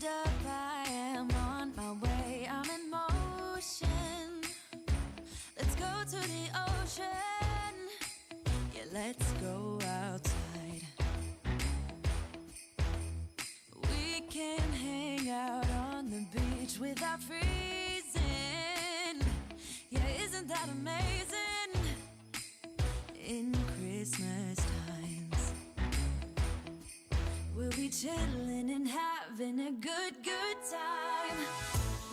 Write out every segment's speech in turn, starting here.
up, I am on my way. I'm in motion. Let's go to the ocean. Yeah, let's go outside. We can hang out on the beach without freezing. Yeah, isn't that amazing? In Christmas times, we'll be chilling and having a good time.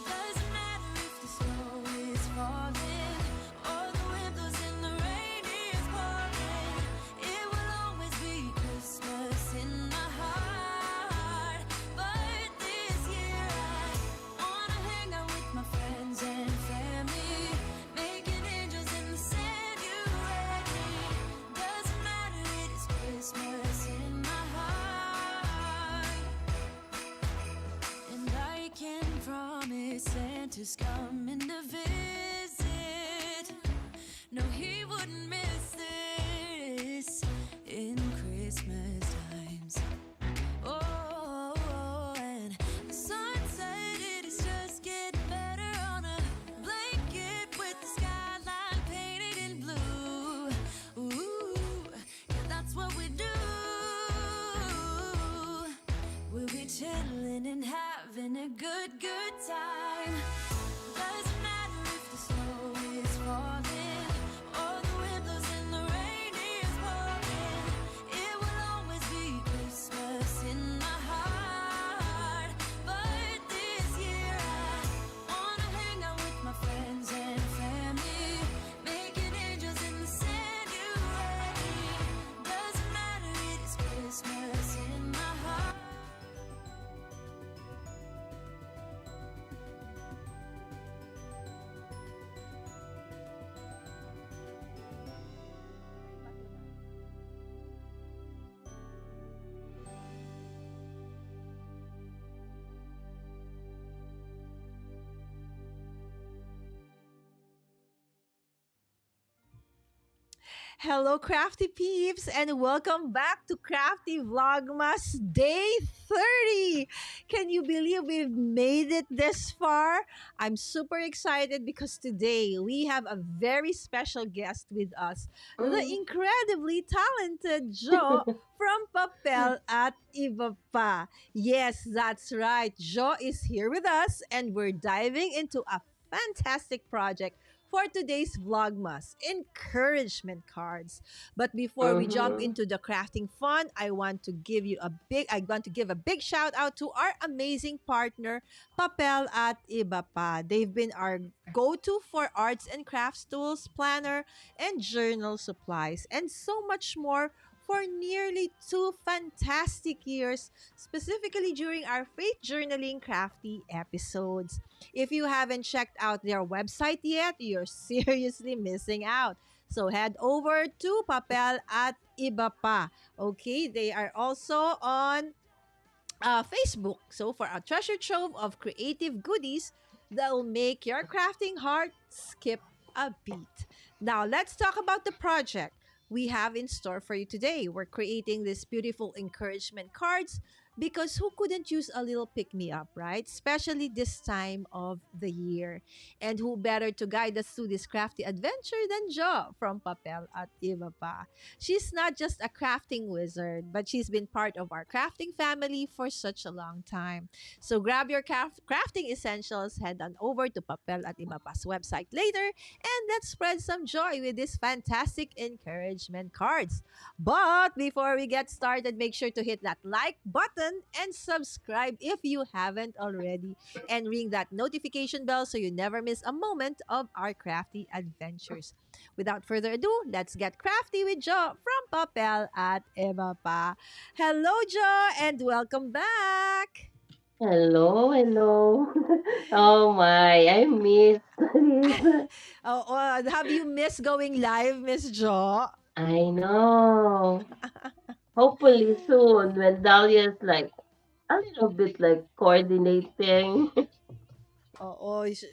Doesn't matter if the snow is falling or the wind blows and the rain is pouring. It will always be Christmas in my heart. But this year I wanna hang out with my friends and family, making angels in the sand. You ready? Doesn't matter, it is Christmas in my heart. And I can promise Santa's coming to visit. No, he wouldn't miss this in Christmas times. Oh, and the sunset, it is just getting better on a blanket with the skyline painted in blue. Ooh, yeah, that's what we do. We'll be chilling and having a good time. Doesn't matter if the snow is falling or the wind blows and the rain is pouring. It will always be Christmas in my heart. But this year I wanna hang out with my friends and family, making angels in the sand. You ready? Doesn't matter, it is Christmas in my heart. Hello, crafty peeps, and welcome back to Crafty Vlogmas Day 30. Can you believe we've made it this far? I'm super excited because today we have a very special guest with us, the Mm. incredibly talented Joe from Papel at Ibapa. Yes, that's right. Joe is here with us, and we're diving into a fantastic project for today's Vlogmas encouragement cards. But before we jump Mhm. into the crafting fun, I want to give a big shout out to our amazing partner, Papel at Ibapa. They've been our go-to for arts and crafts tools, planner, and journal supplies, and so much more for nearly 2 fantastic years, specifically during our faith journaling crafty episodes. If you haven't checked out their website yet, you're seriously missing out. So head over to Papel at Ibapa. Okay, they are also on Facebook. So for a treasure trove of creative goodies that will make your crafting heart skip a beat. Now let's talk about the project we have in store for you today. We're creating these beautiful encouragement cards because who couldn't use a little pick me up, right? Especially this time of the year. And who better to guide us through this crafty adventure than Jo from Papel at Ibapa? She's not just a crafting wizard, but she's been part of our crafting family for such a long time. So grab your crafting essentials, head on over to Papel at Ibapa's website later, and let's spread some joy with these fantastic encouragement cards. But before we get started, make sure to hit that like button and subscribe if you haven't already, and ring that notification bell so you never miss a moment of our crafty adventures. Without further ado, let's get crafty with Jo from Papel at Eva Pa. Hello, Jo, and welcome back. Hello, hello. Oh my, I miss this. Have you missed going live, Miss Jo? I know. Hopefully soon when Dahlia's like a little bit like coordinating.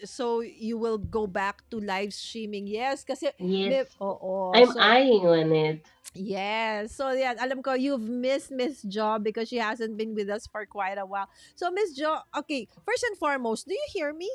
So you will go back to live streaming. Yes, kasi Yes, I'm so eyeing on it. yes. So yeah, alam ko you've missed Miss Jo because she hasn't been with us for quite a while. So Miss Jo, okay, first and foremost, do you hear me?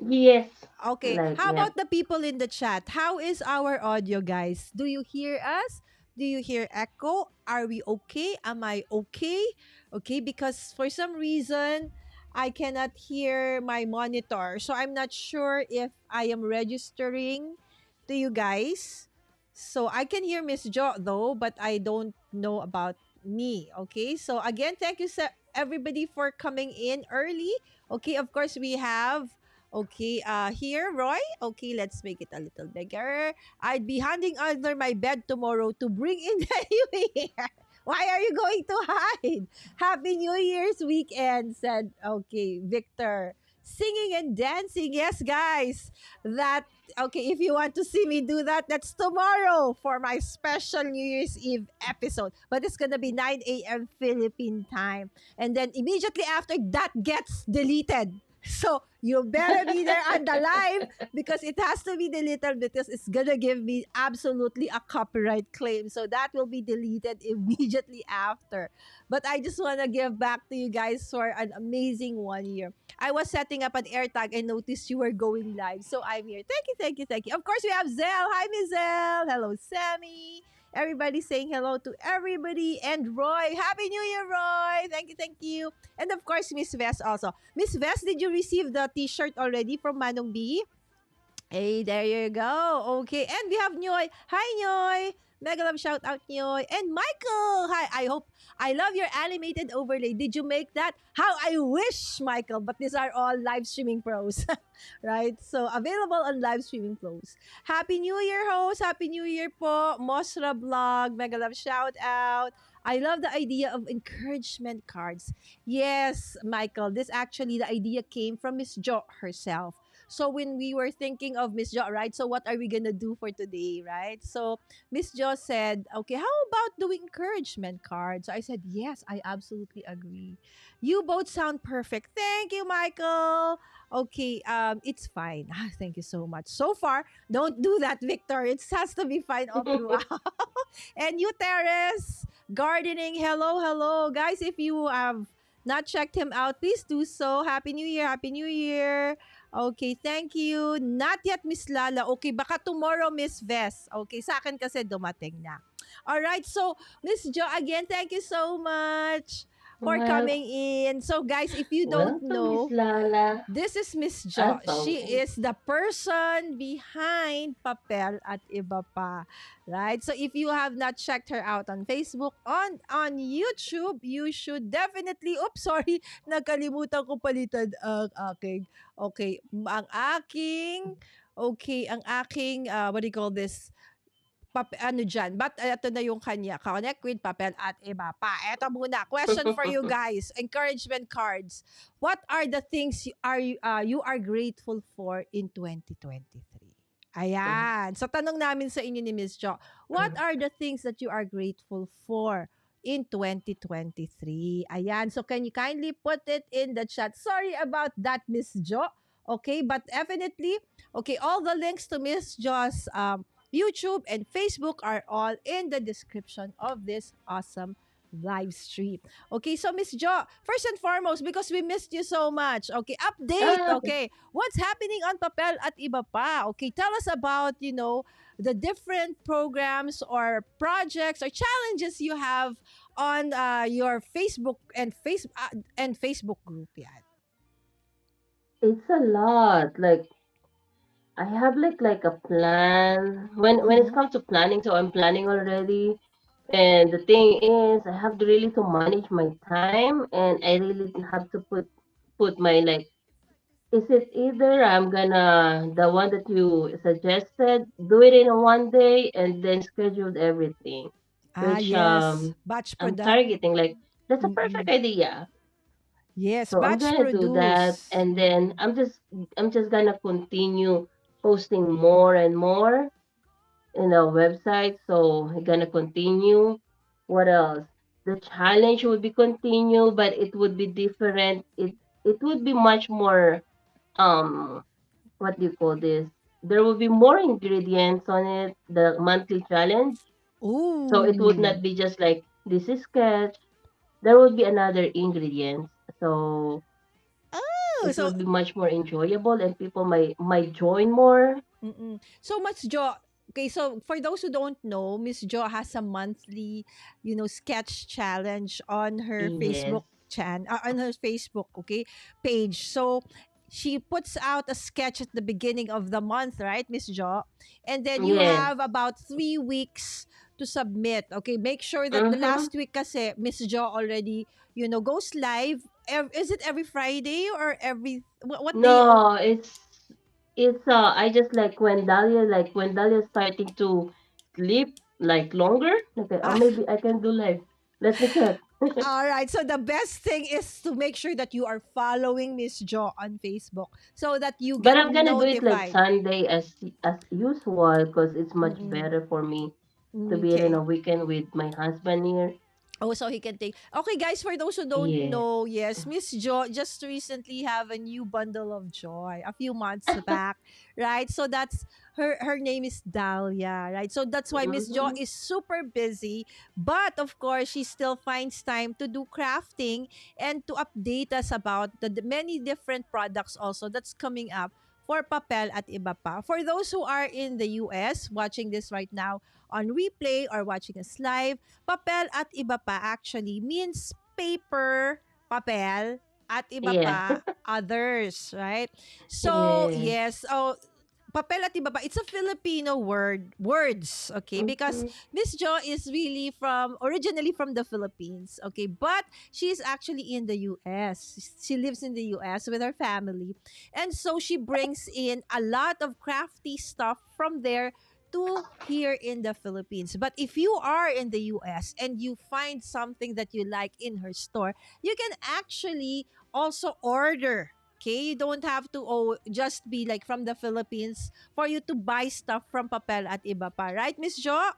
Yes, Okay. like, How yeah. about the people in the chat? How is our audio, guys? Do you hear us? Do you hear echo? Are we okay? Am I okay? Okay, because for some reason I cannot hear my monitor. So I'm not sure if I am registering to you guys. So I can hear Miss Jo though, but I don't know about me. Okay. So again, thank you everybody for coming in early. Okay, of course we have. Okay, here, Roy. Okay, let's make it a little bigger. I'd be hiding under my bed tomorrow to bring in the new year. Why are you going to hide? Happy New Year's weekend, said, okay, Victor. Singing and dancing. Yes, guys. That, okay, if you want to see me do that, that's tomorrow for my special New Year's Eve episode. But it's going to be 9 a.m. Philippine time. And then immediately after, that gets deleted. So you better be there on the live because it has to be deleted because it's gonna give me absolutely a copyright claim. So that will be deleted immediately after. But I just wanna give back to you guys for an amazing 1 year. I was setting up an AirTag and noticed you were going live. So I'm here. Thank you, thank you, thank you. Of course, we have Zell. Hi, Miss Zell. Hello, Sammy. Everybody saying hello to everybody. And Roy. Happy New Year, Roy. Thank you, thank you. And of course, Miss Vest also. Miss Vest, did you receive the t-shirt already from Manong B? Hey, there you go. Okay. And we have Nyoy. Hi, Nyoy. Mega love shout out, Nyoy. And Michael. Hi. I love your animated overlay. Did you make that? How I wish, Michael. But these are all live streaming pros. Right? So, available on live streaming pros. Happy New Year, host. Happy New Year po. Mosra Vlog. Mega love shout out. I love the idea of encouragement cards. Yes, Michael. This actually, the idea came from Miss Jo herself. So when we were thinking of Miss Jo, right? So what are we gonna do for today, right? So Miss Jo said, okay, how about doing encouragement cards? So I said, yes, I absolutely agree. You both sound perfect. Thank you, Michael. Okay, it's fine. Thank you so much. So far, don't do that, Victor. It has to be fine all throughout. And you, Terrace, gardening. Hello, hello, guys. If you have not checked him out, please do so. Happy New Year! Happy New Year! Okay, thank you. Not yet, Miss Lala. Okay, baka tomorrow, Miss Vess. Okay, sa akin kasi dumating na. All right, so Miss Jo, again, thank you so much for Well, coming in. So guys, if you don't welcome, Miss know, Lala. this is Miss Jo. As She always. is the person behind Papel at iba pa. Right? So if you have not checked her out on Facebook, on YouTube, you should definitely, oops, sorry, nakalimutan ko palitan ang aking, okay, ang aking, what do you call this? Ano dyan, but eto na yung kanya, connect with Papel at iba pa. Eto muna, question for you guys, encouragement cards. What are the things you are grateful for in 2023? Ayan. So tanong namin sa inyo ni Miss Jo, what are the things that you are grateful for in 2023? Ayan. So can you kindly put it in the chat? Sorry about that, Miss Jo. Okay, but definitely, okay, all the links to Miss Jo's YouTube and Facebook are all in the description of this awesome live stream. Okay, so Miss Jo, first and foremost, because we missed you so much, okay, update, Ah, okay, what's happening on Papel at iba pa? Okay, tell us about, the different programs or projects or challenges you have on your Facebook group. Yeah. it's a lot. Like, I have like a plan. When it Mm-hmm. comes to planning, so I'm planning already. And the thing is, I have to really to manage my time, and I really have to put my like. Is it either I'm gonna the one that you suggested, do it in a one day and then schedule everything, Ah, which yes. Batch I'm product. targeting. Like, that's a perfect Mm-mm. idea. Yes, So I'm batch gonna do that, produce. and then I'm just gonna continue posting more and more in our website. So I'm gonna continue. What else? The challenge would be continue, but it would be different. It would be much more. um what do you call this? There will be more ingredients on it, the monthly challenge. So it would Ooh. not be just like this is sketch. There would be another ingredients. So Oh, it so will be much more enjoyable and people might join more. So Miss Jo, okay, so for those who don't know, Miss Jo has a monthly, sketch challenge on her Yes. Facebook on her Facebook, okay, page. So she puts out a sketch at the beginning of the month, right, Miss Jo? And then you Yes. have about 3 weeks to submit. Okay, make sure that the Mm-hmm. last week kasi Miss Jo already, goes live. Is it every Friday or what day of No, it's I just like when Dahlia starting to sleep like longer. Okay, maybe I can do like let me check. All right. So the best thing is to make sure that you are following Miss Jo on Facebook so that you But get I'm gonna do it like notified. Sunday as usual because it's much Mm-mm. better for me to be in a Okay. weekend with my husband here. Oh, so he can take. Okay, guys, for those who don't Yes. know, yes, Miss Jo just recently have a new bundle of joy a few months back, right? So that's her name is Dahlia, right? So that's why Miss Jo Mm-hmm. is super busy, but of course, she still finds time to do crafting and to update us about the many different products also that's coming up for Papel at iba pa. For those who are in the US watching this right now on replay or watching us live, papel at iba pa actually means paper, papel, at iba Yeah. pa, others, right? So, Yes. yes. Oh, papel at iba pa, it's a Filipino words, okay? Because Mm-hmm. Miss Jo is really originally from the Philippines, okay? But she's actually in the US. She lives in the US with her family. And so she brings in a lot of crafty stuff from there to here in the Philippines. But if you are in the US and you find something that you like in her store, you can actually also order. Okay, you don't have to just be like from the Philippines for you to buy stuff from Papel at iba pa, right, Miss Jo?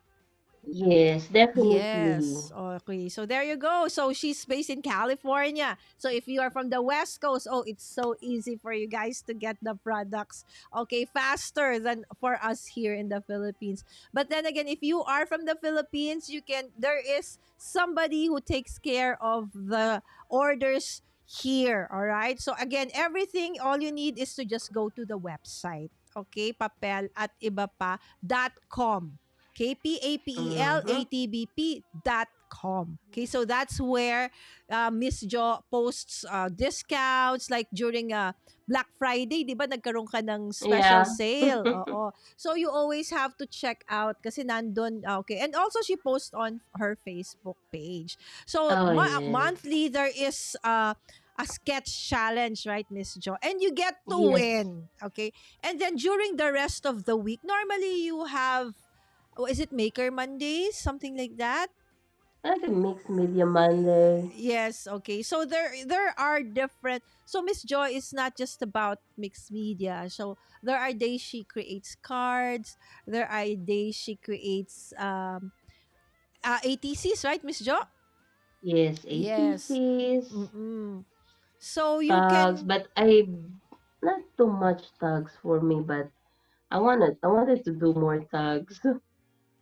Yes, definitely. Yes. Okay. So there you go. So she's based in California. So if you are from the West Coast, oh, it's so easy for you guys to get the products. Okay, faster than for us here in the Philippines. But then again, if you are from the Philippines, there is somebody who takes care of the orders here, all right? So again, everything all you need is to just go to the website. Okay, papel at ibapa.com. Mm-hmm. KPAPELATBP.com. Okay, so that's where Miss Jo posts discounts like during Black Friday, di ba nagkaroon ka ng special Yeah. sale? Oo. So you always have to check out kasi nandun, okay. And also she posts on her Facebook page. So Oh yes. monthly there is a sketch challenge, right, Miss Jo? And you get to Yes. win, okay? And then during the rest of the week, normally you have is it Maker Mondays, something like that? Like a mixed media Monday. Yes, okay. So there are different. So Miss Joy is not just about mixed media. So there are days she creates cards. There are days she creates ATCs, right, Miss Jo? Yes, Yes. ATCs, Mm-mm. So you tags, can but I not too much tags for me, but I wanted to do more tags.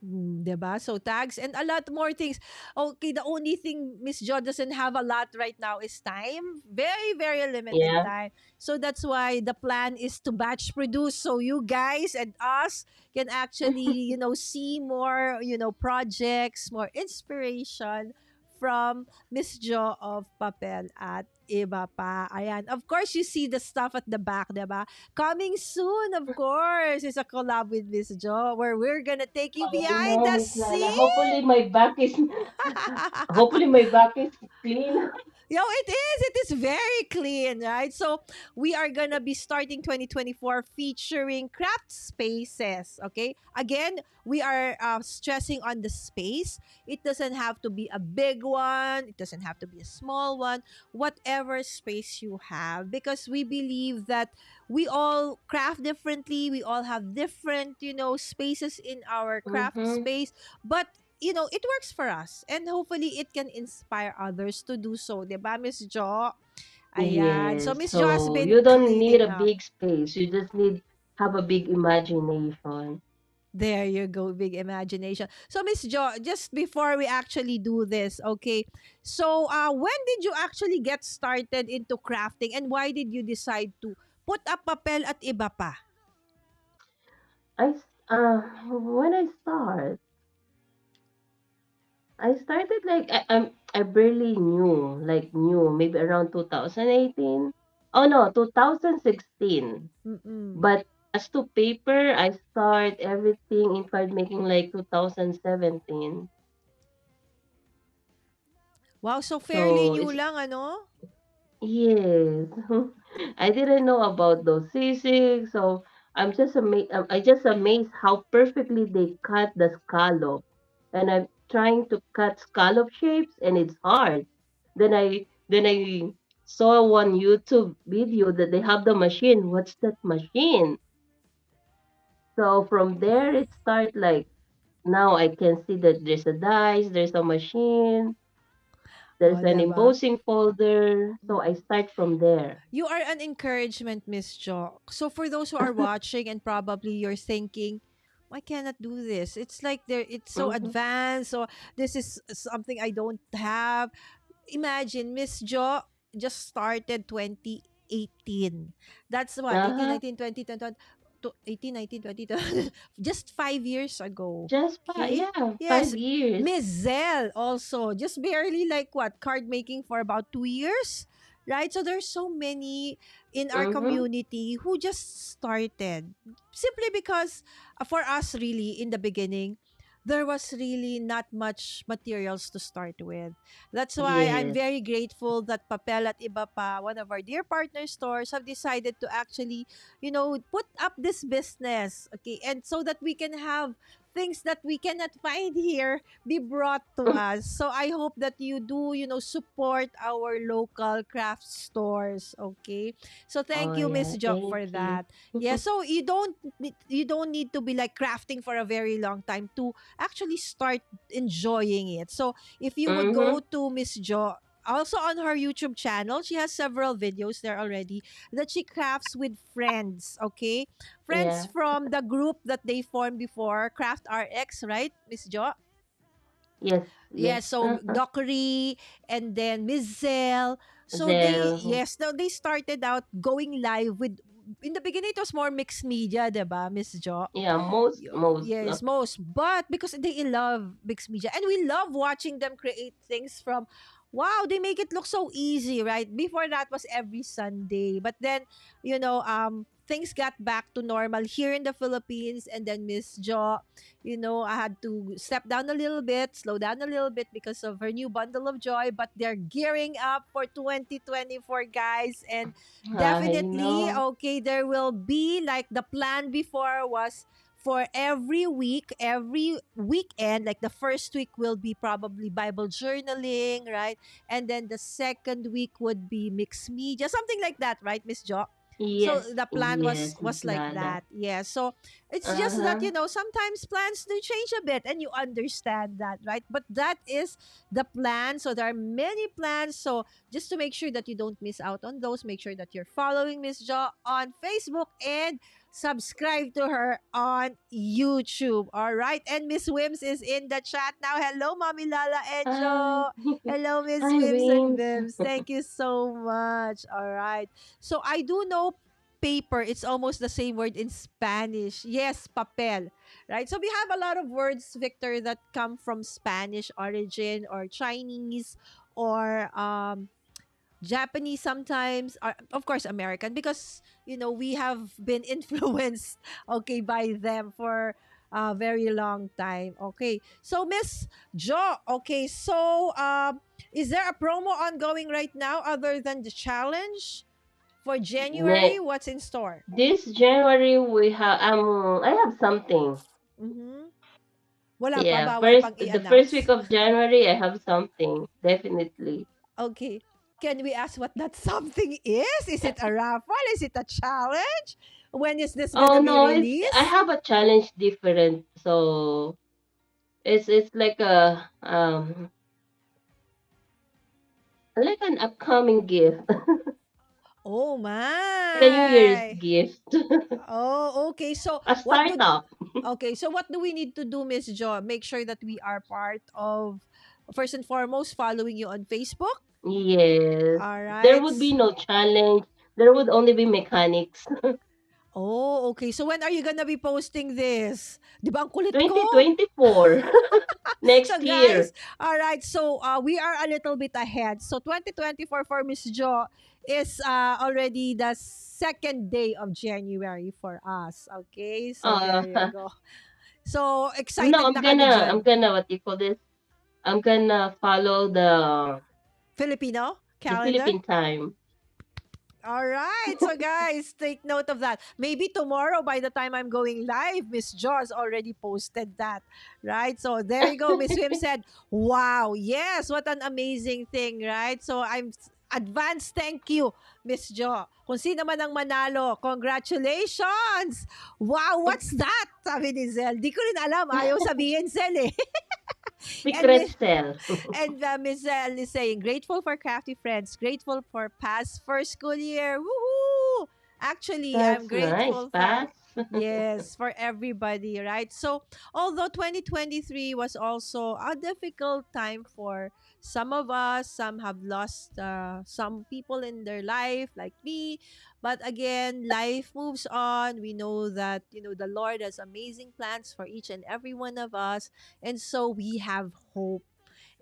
'di ba? So tags and a lot more things. Okay, the only thing Miss Jo doesn't have a lot right now is time. Very, very limited Yeah. time. So that's why the plan is to batch produce so you guys and us can actually, see more, projects, more inspiration from Miss Jo of Papel at Iba pa. Ayan. Of course, you see the stuff at the back, 'di ba? Coming soon, of course, is a collab with Miss Jo where we're gonna take you I behind know, the Miss Lala. scene. Hopefully my back is hopefully my back is clean. Yo, it is. It is very clean, right? So we are gonna be starting 2024 featuring craft spaces. Okay. Again, we are stressing on the space. It doesn't have to be a big one. It doesn't have to be a small one. Whatever space you have, because we believe that we all craft differently. We all have different, spaces in our craft Mm-hmm. space, but it works for us and hopefully it can inspire others to do so, 'di ba, Miss Jo? Ayan. So Yes. Miss Jo has So been you don't need cleaning a up. big space. You just need have a big imagination. There you go, big imagination. So Miss Jo, just before we actually do this, okay. So when did you actually get started into crafting and why did you decide to put up papel at iba pa? When I started like I barely knew maybe around 2018. Oh no, 2016. Mm-mm. But as to paper, I start everything in card making like 2017. Wow, so fairly So new it's lang ano? yes. I didn't know about those sisig, so I just amazed how perfectly they cut the scallop. And I'm trying to cut scallop shapes and it's hard. Then I saw one YouTube video that they have the machine. What's that machine? So from there it started like now I can see that there's a dice, there's a machine, O, there's an 'di embossing folder. So I start from there. You are an encouragement, Miss Jo. So for those who are watching and probably you're thinking, I cannot do this. It's like it's so Mm-hmm. advanced. So this is something I don't have. Imagine Miss Jo just started 2018. That's what, 18, Uh-huh. 19, 20, 21, 18, 19, 20, 20, just 5 years ago. Just Okay. yeah, Yes. 5 years. Miss Zell also just barely like what card making for about 2 years, right? So there's so many in our Mm-hmm. community who just started simply because for us really in the beginning there was really not much materials to start with. That's why I'm Yes. very grateful that Papel at Iba Pa, one of our dear partner stores, have decided to actually, put up this business, okay, and so that we can have things that we cannot find here be brought to us. So I hope that you do, support our local craft stores, okay? So thank Oh you, Miss yeah, Jo, thank for you. that. Yeah, so you don't need to be like crafting for a very long time to actually start enjoying it. So if you would Mm-hmm. go to Miss Jo, also on her YouTube channel, she has several videos there already that she crafts with friends, okay? Friends Yeah. from the group that they formed before, Craft RX, right, Miss Jo? Yes, Yeah, yes. so Uh-huh. Dockery and then Miss Zell. So Zell. they started out going live with, in the beginning it was more mixed media, diba, Miss Jo? Yeah, most. Yes, most. But because they love mixed media and we love watching them create things from, wow, they make it look so easy, right? Before that was every Sunday. But then, things got back to normal here in the Philippines and then Miss Jo, I had to step down a little bit, slow down a little bit because of her new bundle of joy, but they're gearing up for 2024, guys, and I definitely, know. okay, there will be like the plan before was for every week, every weekend, like the first week will be probably Bible journaling, right? And then the second week would be mixed media, something like that, right, Miss Jo? So Yes, the plan was yes, was Miss like Lala. that. Yeah. So it's just that, Uh-huh. sometimes plans do change a bit and you understand that, right? But that is the plan. So there are many plans. So just to make sure that you don't miss out on those, make sure that you're following Miss Jo on Facebook and subscribe to her on YouTube. All right. And Miss Wims is in the chat now. Hello, Mommy Lala and Hi. Jo. Hello, Miss Hi, Wims and Wims. Vims. Thank you so much. All right. So I do know paper. It's almost the same word in Spanish. Yes, papel. Right? So we have a lot of words, Victor, that come from Spanish origin or Chinese or Japanese sometimes, or of course American, because we have been influenced, okay, by them for a very long time. Okay, so Miss Jo, okay, so is there a promo ongoing right now other than the challenge for January? Ne- What's in store? this January we have I have something. Mm-hmm. Wala pa, Yeah, bawal pang the first week i-announce. of January I have something, definitely. Okay. Can we ask what that something is? Is it a raffle? Is it a challenge? When is this Oh gonna be no, it's I released? have a challenge different. So it's like an upcoming gift. Oh Like a New Year's my. gift. Oh, okay. So A what do startup. okay, so what do we need to do, Miss Jo? Make sure that we are part of, first and foremost, following you on Facebook. Yes. All There right. would be no challenge. There would only be mechanics. Oh, okay. So when are you gonna be posting this? Di ba ang kulit ko? 2024. So Next guys, year. all right. So we are a little bit ahead. So 2024 for Miss Jo is already the second day of January for us. Okay, so there Uh, you go. So no, excited na ka na I'm dyan. gonna, what do you call this? I'm gonna follow Filipino the calendar? Philippine time. All right. So guys, take note of that. Maybe tomorrow by the time I'm going live, Miss Jaws already posted that. Right? So there you go. Miss Wim said, "Wow, yes, what an amazing thing, right?" So advance thank you, Miss Jo. Kung sino man ang manalo, congratulations! Wow, what's that? Sabi ni Zel. Di ko rin alam. Ayaw sabihin, Zel eh. And Secret cell. and Miss Elle is saying, grateful for crafty friends, grateful for past first school year. Woohoo! Actually, I'm That's nice, grateful for, Pass. yes, for everybody, right? So, although 2023 was also a difficult time for some of us, some have lost some people in their life, like me. But again, life moves on. We know that, the Lord has amazing plans for each and every one of us. And so we have hope.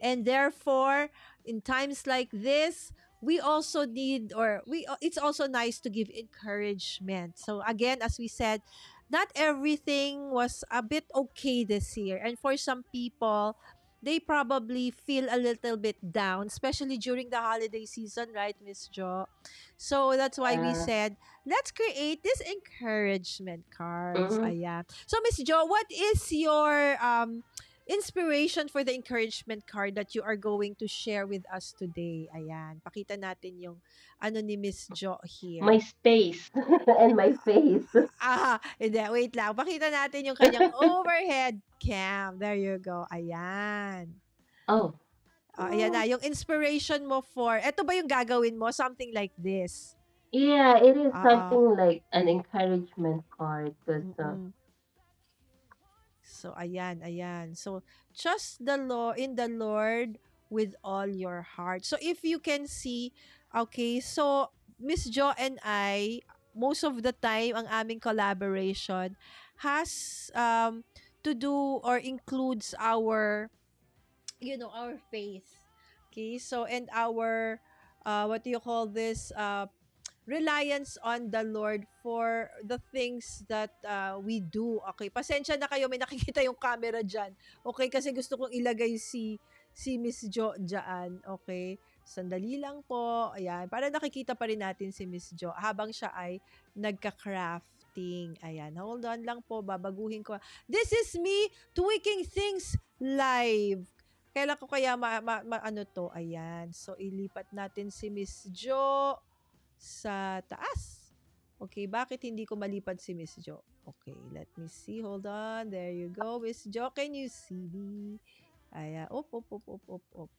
And therefore, in times like this, we also need, or it's also nice to give encouragement. So again, as we said, not everything was a bit okay this year. And for some people, they probably feel a little bit down, especially during the holiday season, right, Miss Jo? So that's why we Yeah. said, let's create this encouragement cards. Mm-hmm. Ayan. So, Miss Jo, what is your inspiration for the encouragement card that you are going to share with us today? Ayan. Pakita natin yung ano ni Miss Jo My here. space and my face. Hindi. Wait lang. Pakita natin yung kanyang overhead cam. There you go. Ayan. Oh. Ayan na. Mm. Yung inspiration mo for, eto ba yung gagawin mo? Something like this. Yeah, it is Oo. something like an encouragement card because Mm-mm. So, ayan, ayan. So, trust the Lord in the Lord with all your heart. So, if you can see, okay, so Miss Jo and I, most of the time, ang aming collaboration has to do or includes our, our faith. Okay, so and our, what do you call this? Reliance on the Lord for the things that we do. Okay, pasensya na kayo, may nakikita yung camera dyan. Okay, kasi gusto kong ilagay si Miss Jo dyan. Okay, sandali lang po. Ayan, para nakikita pa rin natin si Miss Jo habang siya ay nagka-crafting. Ayan, hold on lang po, babaguhin ko. This is me tweaking things live. Kailan ko kaya ano to? Ayan. So, ilipat natin si Miss Jo sa taas. Okay, bakit hindi ko malipad si Miss Jo? Okay, let me see. Hold on. There you go, Miss Jo. Can you see me? Ayan. Op, op, op, op, op, op.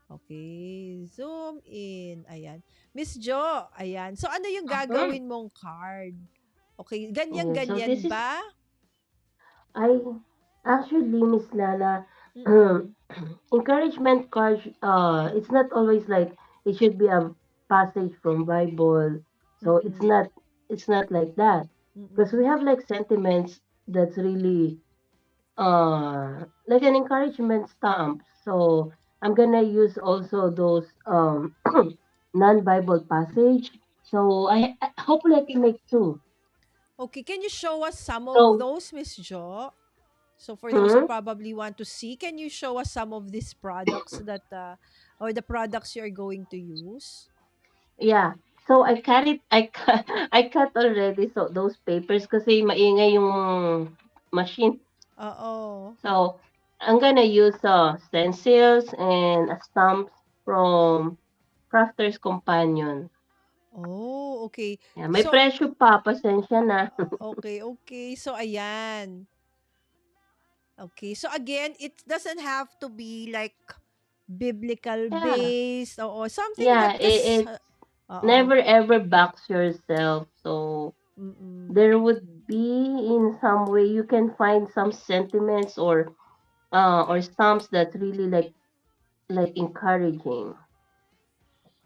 Okay, zoom in. Ayan. Miss Jo, ayan. So, ano yung mhm. gagawin mong card? Okay, Yeah, so ganyan-ganyan this is ba? I actually, Miss Lala, Mm-mm. encouragement cards. It's not always like it should be a passage from Bible. So Mm-mm. it's not like that because we Mm-mm. have like sentiments that's really like an encouragement stamp. So I'm gonna use also those non-Bible passage. So I hopefully I can make two. Okay, can you show us some of So those, Miss Jo? So for those who hmm, probably want to see, can you show us some of these products that or the products you're going to use? yeah. So I cut it. I cut already. So those papers kasi maingay yung machine. Oo. So I'm gonna use stencils and stamps from Crafter's Companion. Oh, okay. Yeah, may So, presyo pa, pasensya na. okay, okay. So, ayan. Okay. So, again, it doesn't have to be like biblical Yeah, based or something yeah, that, it, because, it's Oo. never ever box yourself. So Mm-mm. there would be in some way you can find some sentiments or stamps that really like encouraging.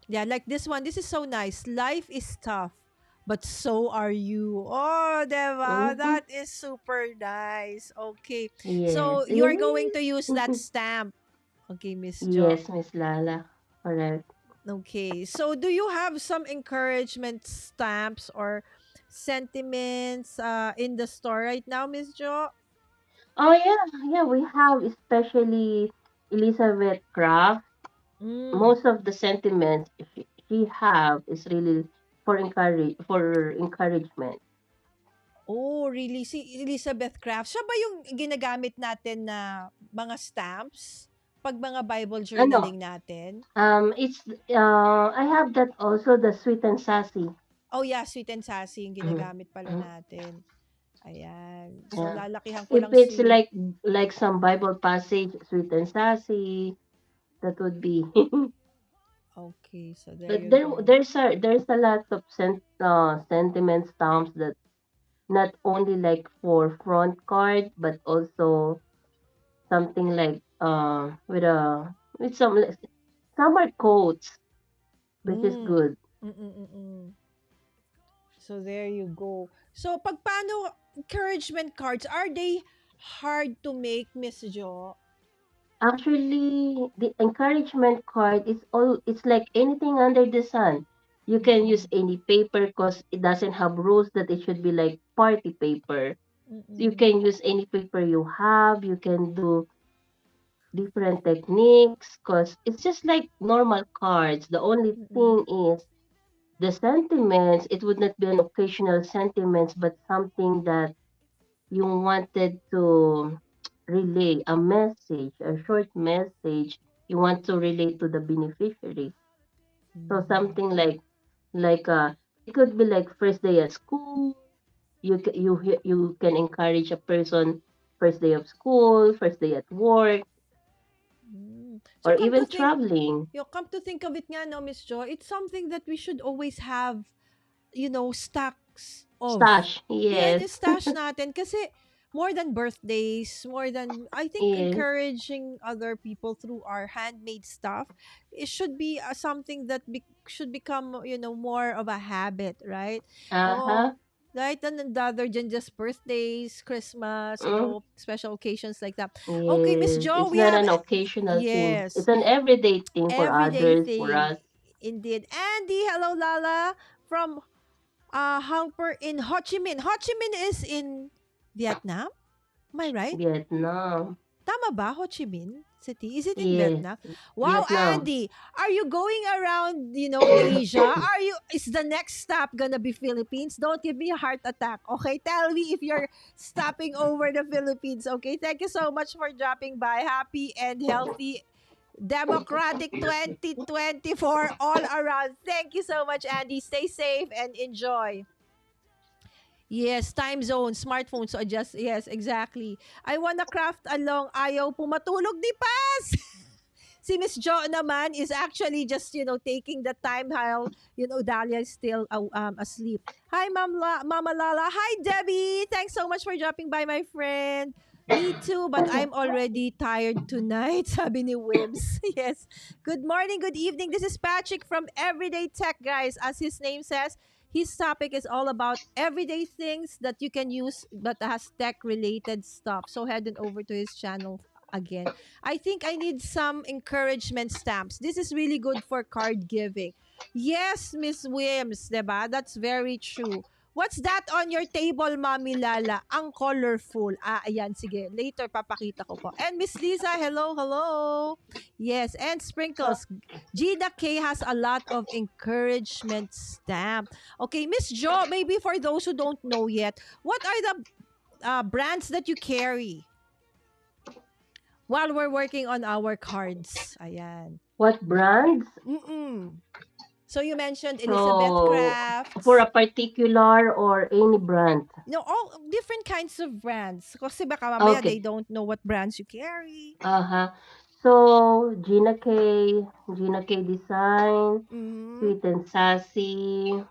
Yeah, like this one. This is so nice. Life is tough, but so are you. Oh, Deva, Mm-hmm. that is super nice. Okay. Yes. So you are going to use that stamp. Okay, Miss Jo. Yes, Miss Lala. Correct. Okay. So do you have some encouragement stamps or sentiments in the store right now, Miss Jo? Oh yeah, yeah, we have especially Elizabeth Craft. Mm. Most of the sentiments she have is really for encouragement. Oh, really? Si Elizabeth Craft. Siya ba yung ginagamit natin na mga stamps? Pag mga Bible Ano? journaling natin? It's I have that also the sweet and sassy. Oh yeah, sweet and sassy yung Mhm, ginagamit pala mhm, natin. Ayan. So, yeah. lalakihan ko If lang it's si... like some Bible passage, sweet and sassy, that would be. Okay, so there But you go. there's a lot of sentiment stamps that not only like for front card but also something like with some are quotes, which is Mm. good. Mm-mm-mm. So, there you go. So, pag paano encouragement cards, are they hard to make, Miss Jo? Actually, the encouragement card is all it's like anything under the sun. You can use Mm-mm. any paper because it doesn't have rules that it should be like party paper. You Mm-mm. can use any paper you have. You can do different techniques because it's just like normal cards. The only Mm-mm. thing is the sentiments. It would not be an occasional sentiments, but something that you wanted to relay a message, a short message you want to relay to the beneficiary. So Mm. something like it could be like first day at school. You can encourage a person first day of school, first day at work, Mm. So or come to even think, traveling. come to think of it nga, no, Miss Jo, it's something that we should always have, stacks of. Stash, Yeah, yes, yung stash natin. Kasi more than birthdays, more than, I think, yes, encouraging other people through our handmade stuff, it should be something that should become, more of a habit, right? Oh, uh-huh, right? And other than just birthdays, Christmas, mm, special occasions like that. Okay, Miss yes. Jo, It's we not have, an occasional thing. It's yes, an everyday thing for everyday others, for thing. us. Indeed. Andy, hello, Lala, from helper in Ho Chi Minh. Ho Chi Minh is in Vietnam. Am I right? Vietnam. Tama ba, Ho Chi Minh City? Is it in Yes, Vietnam? Wow, Vietnam. Andy, are you going around, Asia? Is the next stop gonna be Philippines? Don't give me a heart attack, okay? Tell me if you're stopping over the Philippines, okay? Thank you so much for dropping by. Happy and healthy Democratic 2024 all around. Thank you so much, Andy. Stay safe and enjoy. Yes, time zone, smartphones to adjust. Yes, exactly. I wanna craft along. Ayaw pumatulog ni Pas. Si Miss Jo naman is actually just, taking the time while, Dahlia is still asleep. Hi, Mama Lala. Hi, Debbie. Thanks so much for dropping by, my friend. Me too, but I'm already tired tonight, sabi ni Wims. Yes. Good morning, good evening. This is Patrick from Everyday Tech, guys. As his name says, his topic is all about everyday things that you can use that has tech related stuff. So head on over to his channel again. I think I need some encouragement stamps. This is really good for card giving. Yes, Miss Wims, diba? That's very true. What's that on your table, Mami Lala? Ang colorful. Ayan, sige. Later, papakita ko po. And Miss Lisa, hello, hello. Yes, and Sprinkles. Gina K has a lot of encouragement stamp. Okay, Miss Jo, maybe for those who don't know yet, what are the brands that you carry while we're working on our cards? Ayan. What brands? Mm-mm. So you mentioned Elizabeth So, for Crafts. a particular or any brand? All different kinds of brands. Kasi baka mamaya they Okay. don't know what brands you carry. Uh-huh. So Gina K Design, Mm-hmm. Sweet and Sassy.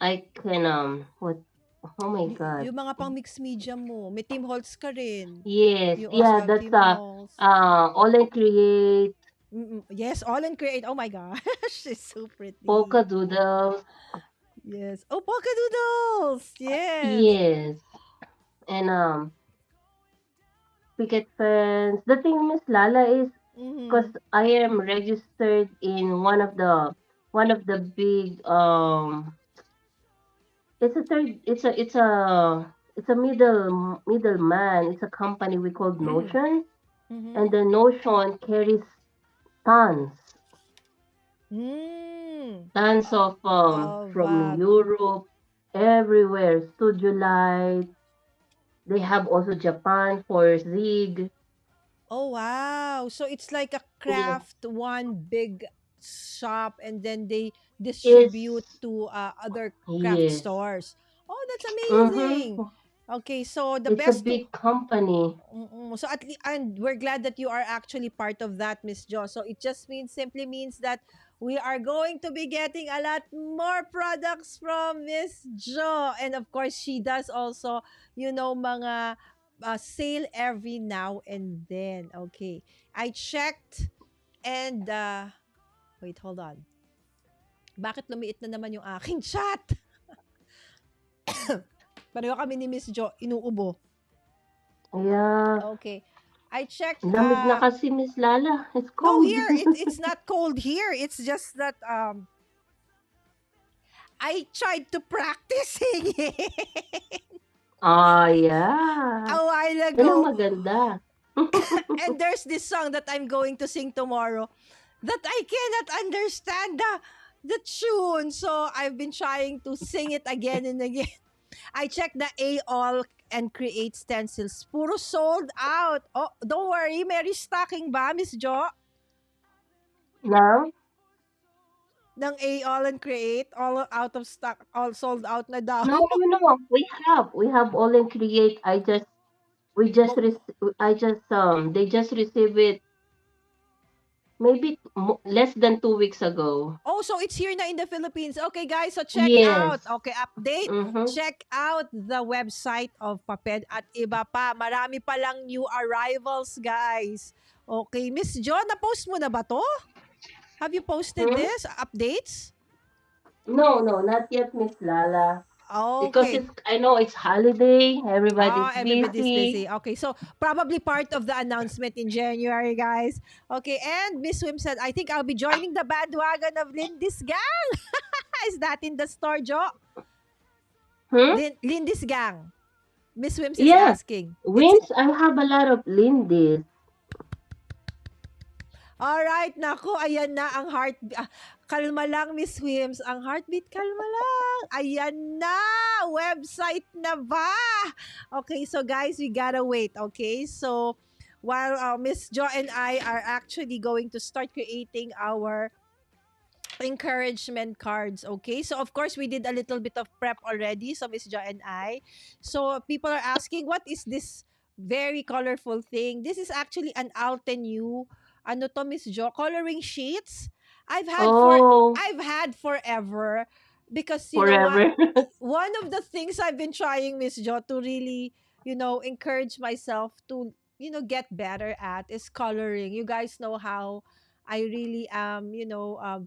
I can what? Oh my God. Yung mga pang mixed media mo, may Team Holtz ka rin. Yes, You also yeah, have that's Team Halls. all I create, Yes, all and create. Oh my gosh, she's so polka pretty. doodles. Yes. Oh, polka doodles. Yes. Yes, and picket fence. The thing, Miss Lala, is because Mm-hmm. I am registered in one of the big it's a third it's a middleman. It's a company we called Mm-hmm. Notion, Mm-hmm. and the Notion carries tons Mm. tons of Of from Europe, everywhere. Studio Light. They have also Japan for Zig. oh wow. So it's like a Yeah. craft one big shop and then they distribute It's to other craft yes. stores. Oh, that's amazing. Mm-hmm. Okay, so the It's a best big company. So at least, and we're glad that you are actually part of that, Miss Jo. So it just means simply means that we are going to be getting a lot more products from Miss Jo, and of course she does also, mga sale every now and then. Okay, I checked and wait, hold on. Bakit lumiit na naman yung aking chat? Pareho kami ni Miss Jo, inuubo. Yeah. Okay. I checked Lamig na kasi, Miss Lala. It's no, cold. here it's not cold here. It's just that I tried to practice singing Yeah. a while Yan ang ago, maganda. and there's this song that I'm going to sing tomorrow that I cannot understand the tune. So I've been trying to sing it again and again. I checked the AOL and create stencils. Puro sold out. Oh, don't worry, may restocking ba, Miss Jo? Now, Ng AOL and create, all out of stock, all sold out na daw. no, no, no. We have all in create. We just, I just, they just received it maybe less than 2 weeks ago. Oh, so it's here na in the Philippines. Okay, guys, so check Yes. out. Okay, update. Mm-hmm. Check out the website of Papel at iba pa. Marami pa lang new arrivals, guys. Okay, Miss Jo, na-post mo na ba to? Have you posted Hmm? this? Updates? No, no, not yet, Miss Lala. Because Okay. I know it's holiday, everybody's Everybody's busy. busy. Okay, so probably part of the announcement in January, guys. Okay, and Miss Wim said, I think I'll be joining the bandwagon of Lindy's gang. Is that in the store, Jo? Hmm? Lindy's gang. Miss Wims is Yes. asking. It's Wins, I have a lot of Lindy's. all right, naku, ayan na ang heart. Kalma lang, Miss Wims. Ang heartbeat, kalma lang. Ayan na. Website na ba? Okay, so guys, we gotta wait. Okay, so while Miss Jo and I are actually going to start creating our encouragement cards. Okay, so of course we did a little bit of prep already, so Miss Jo and I. So people are asking, what is this very colorful thing? This is actually an Altenew, ano to, Miss Jo, coloring sheets. I've had for Oh, I've had forever, because you know what, forever. one of the things I've been trying, Miss Jo, to really, encourage myself to, get better at is coloring. You guys know how I really am,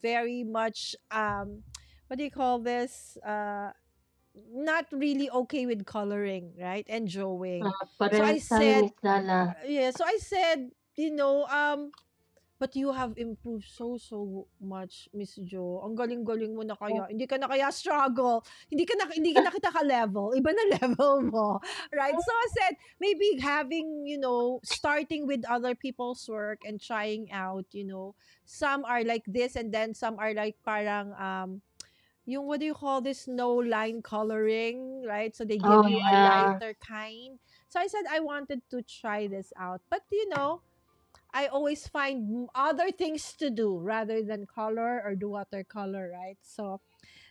very much what do you call this? Not really okay with coloring, right? And drawing. So I Parehas tayo, said, Miss Lala. yeah, so I said, but you have improved so much, Miss Jo. Ang galing-galing mo na kaya. Hindi ka na kaya struggle. Hindi ka na kita ka-level. Iba na level mo. Right? So I said, maybe having, starting with other people's work and trying out, some are like this and then some are like parang yung what do you call this, no line coloring, right? So they give Oh, you a yeah. lighter kind. So I said I wanted to try this out. But I always find other things to do rather than color or do watercolor, right? So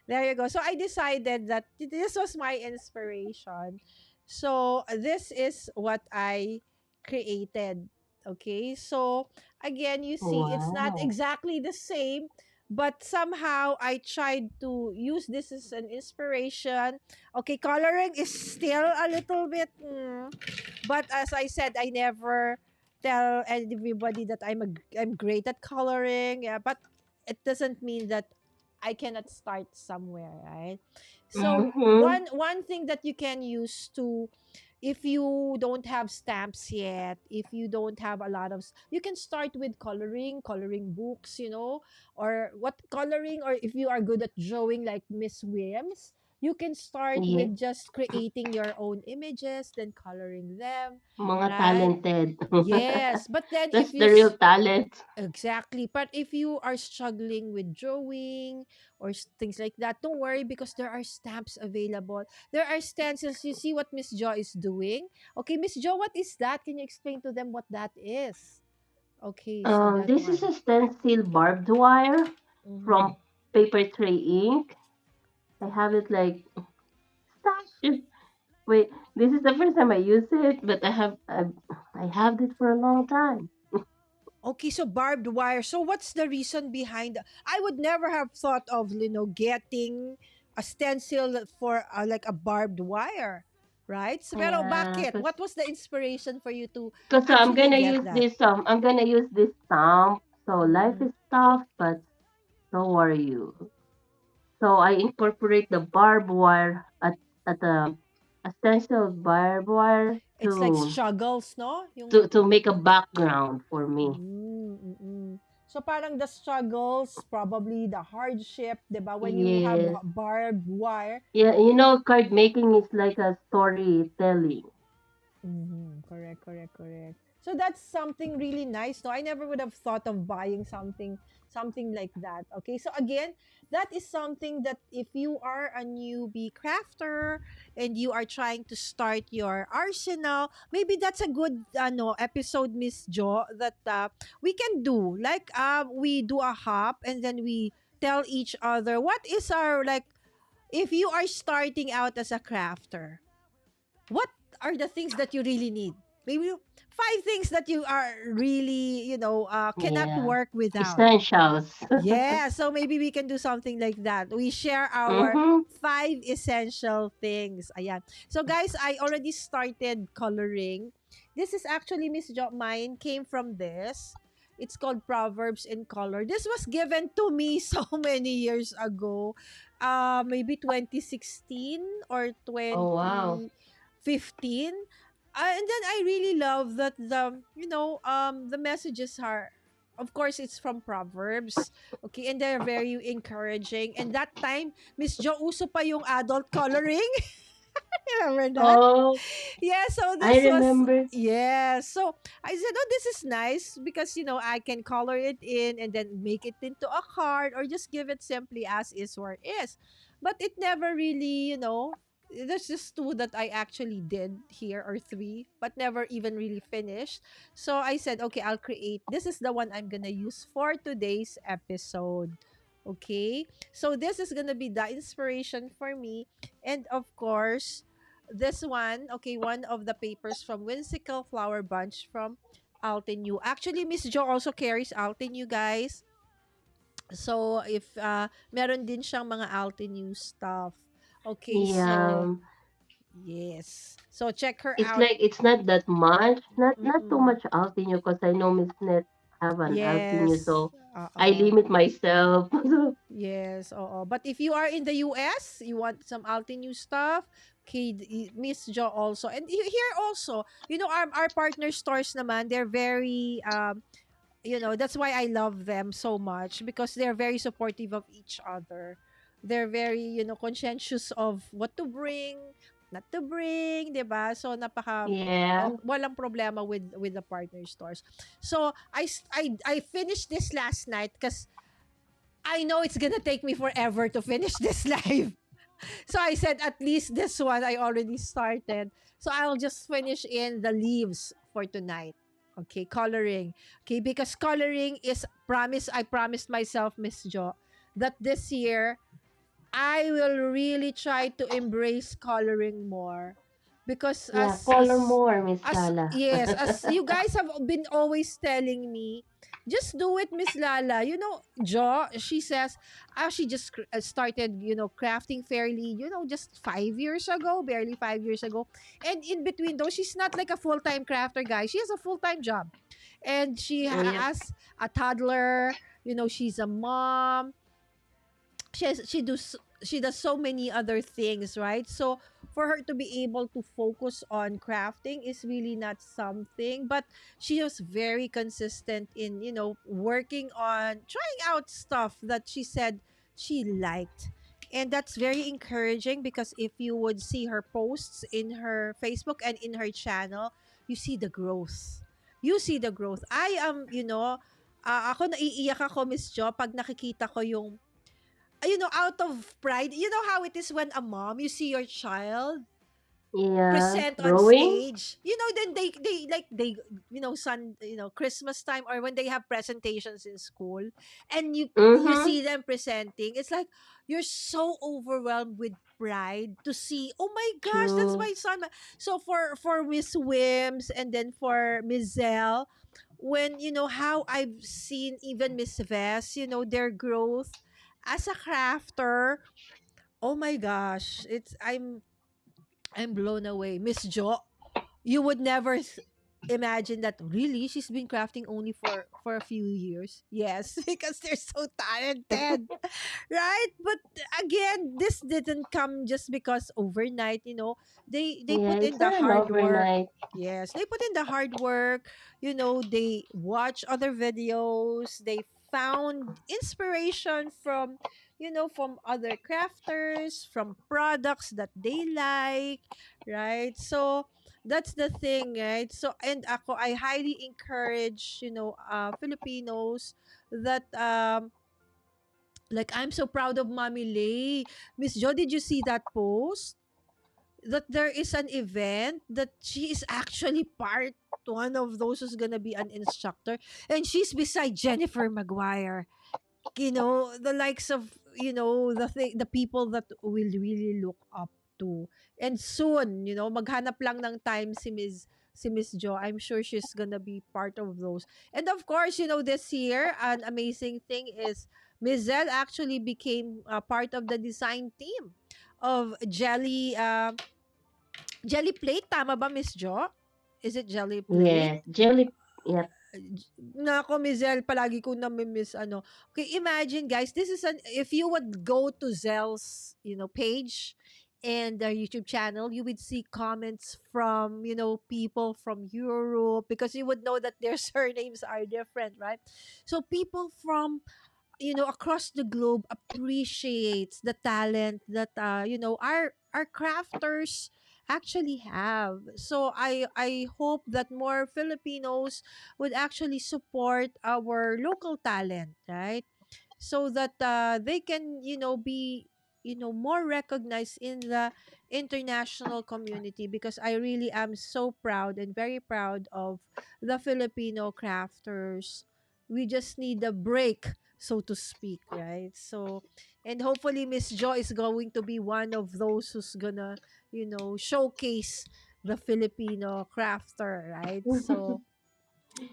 there you go. So I decided that this was my inspiration. So this is what I created. Okay, so again, you see, it's not Wow. exactly the same, but somehow I tried to use this as an inspiration. Okay, coloring is still a little bit, but as I said, I never tell everybody that I'm great at coloring. Yeah, but it doesn't mean that I cannot start somewhere, right? So Mm-hmm. one thing that you can use to, if you don't have stamps yet, if you don't have a lot of you can start with coloring books, or what coloring, or if you are good at drawing like Miss Williams, you can start Yeah. with just creating your own images, then coloring them, Mga right? talented. Yes, but then That's if the real talent. exactly. But if you are struggling with drawing or things like that, don't worry because there are stamps available. There are stencils. You see what Miss Jo is doing? Okay, Miss Jo, what is that? Can you explain to them what that is? Okay, so that This is one. a stencil barbed wire Mm-hmm. from Paper Tray Ink. I have it like stash. Wait, this is the first time I use it, but I have it for a long time. Okay, so barbed wire. So what's the reason behind I would never have thought of, getting a stencil for like a barbed wire, right? So, pero Yeah, bakit? What was the inspiration for you to cause actually get that? I'm gonna use this stamp. So life Mm-mm. is tough, but so are you. So I incorporate the barbed wire at a stencil barbed wire It's like struggles, no? Yung to make a background for me. mm. So parang the struggles, probably the hardship, 'di ba? When you have Yes. barbed wire. Yeah, card making is like a storytelling. Correct, correct, correct. So that's something really nice. No, I never would have thought of buying something like that. Okay, so again, that is something that if you are a newbie crafter and you are trying to start your arsenal, maybe that's a good no episode, Miss Jo, that we can do. Like we do a hop and then we tell each other what is our like if you are starting out as a crafter, what are the things that you really need? Maybe five things that you are really, cannot Yeah. work without. Essentials. Yeah, so maybe we can do something like that. We share our Mm-hmm. five essential things. Ayan. So guys, I already started coloring. This is actually Miss Jo, mine came from this. It's called Proverbs in Color. This was given to me so many years ago. Maybe 2016 or Oh wow. 2015. And then I really love that the messages are, of course, it's from Proverbs. Okay, and they're very encouraging. And that time, Miss Jo, uso pa yung adult coloring. Remember that? Oh, Yeah, so I this was, remember. yeah. So I said, oh, this is nice because, I can color it in and then make it into a card or just give it simply as is or is. But it never really, there's just two that I actually did here or three, but never even really finished. So I said, okay, I'll create. This is the one I'm gonna use for today's episode. Okay. So this is gonna be the inspiration for me. And of course, this one, okay, one of the papers from Whimsical Flower Bunch from Altenew. Actually, Miss Jo also carries Altenew, guys. So, if meron din siyang mga Altenew stuff. Okay, so, Yeah. yes. So, check her It's out. like it's not that much, not too Mm-mm. much Altino because I know Miss Net have an Altino, Yes. so I Oo. limit myself. Yes, oo. But if you are in the US, you want some Altenew stuff, okay, Miss Jo also. And here also, our partner stores naman, they're very that's why I love them so much because they're very supportive of each other. They're very, conscientious of what to bring, not to bring, 'di ba? So napaka Yeah. walang problema with the partner stores. So I finished this last night because I know it's gonna take me forever to finish this live. So I said at least this one I already started. So I'll just finish in the leaves for tonight. Okay, coloring. Okay, because coloring is I promised myself, Miss Jo, that this year I will really try to embrace coloring more. because Yeah, color more, Miss as Lala. yes, as you guys have been always telling me, just do it, Miss Lala. Jo, she says, she just started, crafting fairly, just 5 years ago, barely 5 years ago. And in between those, she's not like a full-time crafter, guy. She has a full-time job. And she Yep. has a toddler, she's a mom. She does so many other things, right? So for her to be able to focus on crafting is really not something, but she was very consistent in, working on trying out stuff that she said she liked. And that's very encouraging, because if you would see her posts in her Facebook and in her channel, you see the growth. You see the growth. I am, ako naiiyak ako, Miss Jo, pag nakikita ko yung out of pride. You know how it is when a mom, you see your child Yeah, present on growing. stage, then Christmas time, or when they have presentations in school, and you Mm-hmm. see them presenting, it's like you're so overwhelmed with pride to see, oh my gosh, that's True. my son. So for Miss Wims, and then for Miss Zell, when how I've seen even Miss Vess, their growth as a crafter. Oh my gosh, I'm blown away. Miss Jo, you would never imagine that really she's been crafting only for a few years. Yes, because they're so talented, right? But again, this didn't come just because overnight. They Yeah, put in it's the not an hard work. overnight. Yes, they put in the hard work. They watch other videos. They found inspiration from other crafters, from products that they like, right? So that's the thing, right? So, and I highly encourage, Filipinos, that like, I'm so proud of Mommy Lay. Miss Jo, did you see that post? That there is an event that she is actually one of those who's gonna be an instructor, and she's beside Jennifer Maguire. The likes of, the people that will really look up to. And soon, maghanap lang ng time si Miss Jo. I'm sure she's gonna be part of those. And of course, this year, an amazing thing is Miss Zell actually became a part of the design team of jelly plate. Tama ba, Miss Jo? Is it jelly plate? Yes, jelly. Yep. Nako, Mizel, palagi ko nami-miss ano. Okay, imagine guys, this is if you would go to Zell's, page and their YouTube channel, you would see comments from, people from Europe, because you would know that their surnames are different, right? So people from, across the globe appreciates the talent that our crafters actually have. So I hope that more Filipinos would actually support our local talent, right? So that they can, be, more recognized in the international community, because I really am so proud and very proud of the Filipino crafters. We just need a break, so to speak, right? So, and hopefully Miss Jo is going to be one of those who's gonna, showcase the Filipino crafter, right? So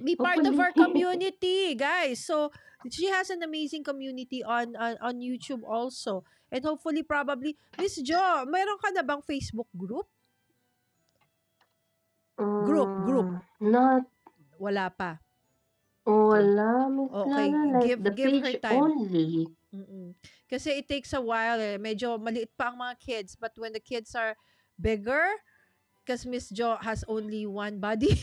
be part of Hopefully. our community, guys. So she has an amazing community on YouTube also. And hopefully, probably, Miss Jo, mayroon ka na bang Facebook group? Group. Not Wala pa. Okay. wala, Miss Okay, Lala. Like the give her page time. only. Mm-mm. Kasi it takes a while eh. Medyo maliit pa ang mga kids. But when the kids are bigger, because Miss Jo has only one body.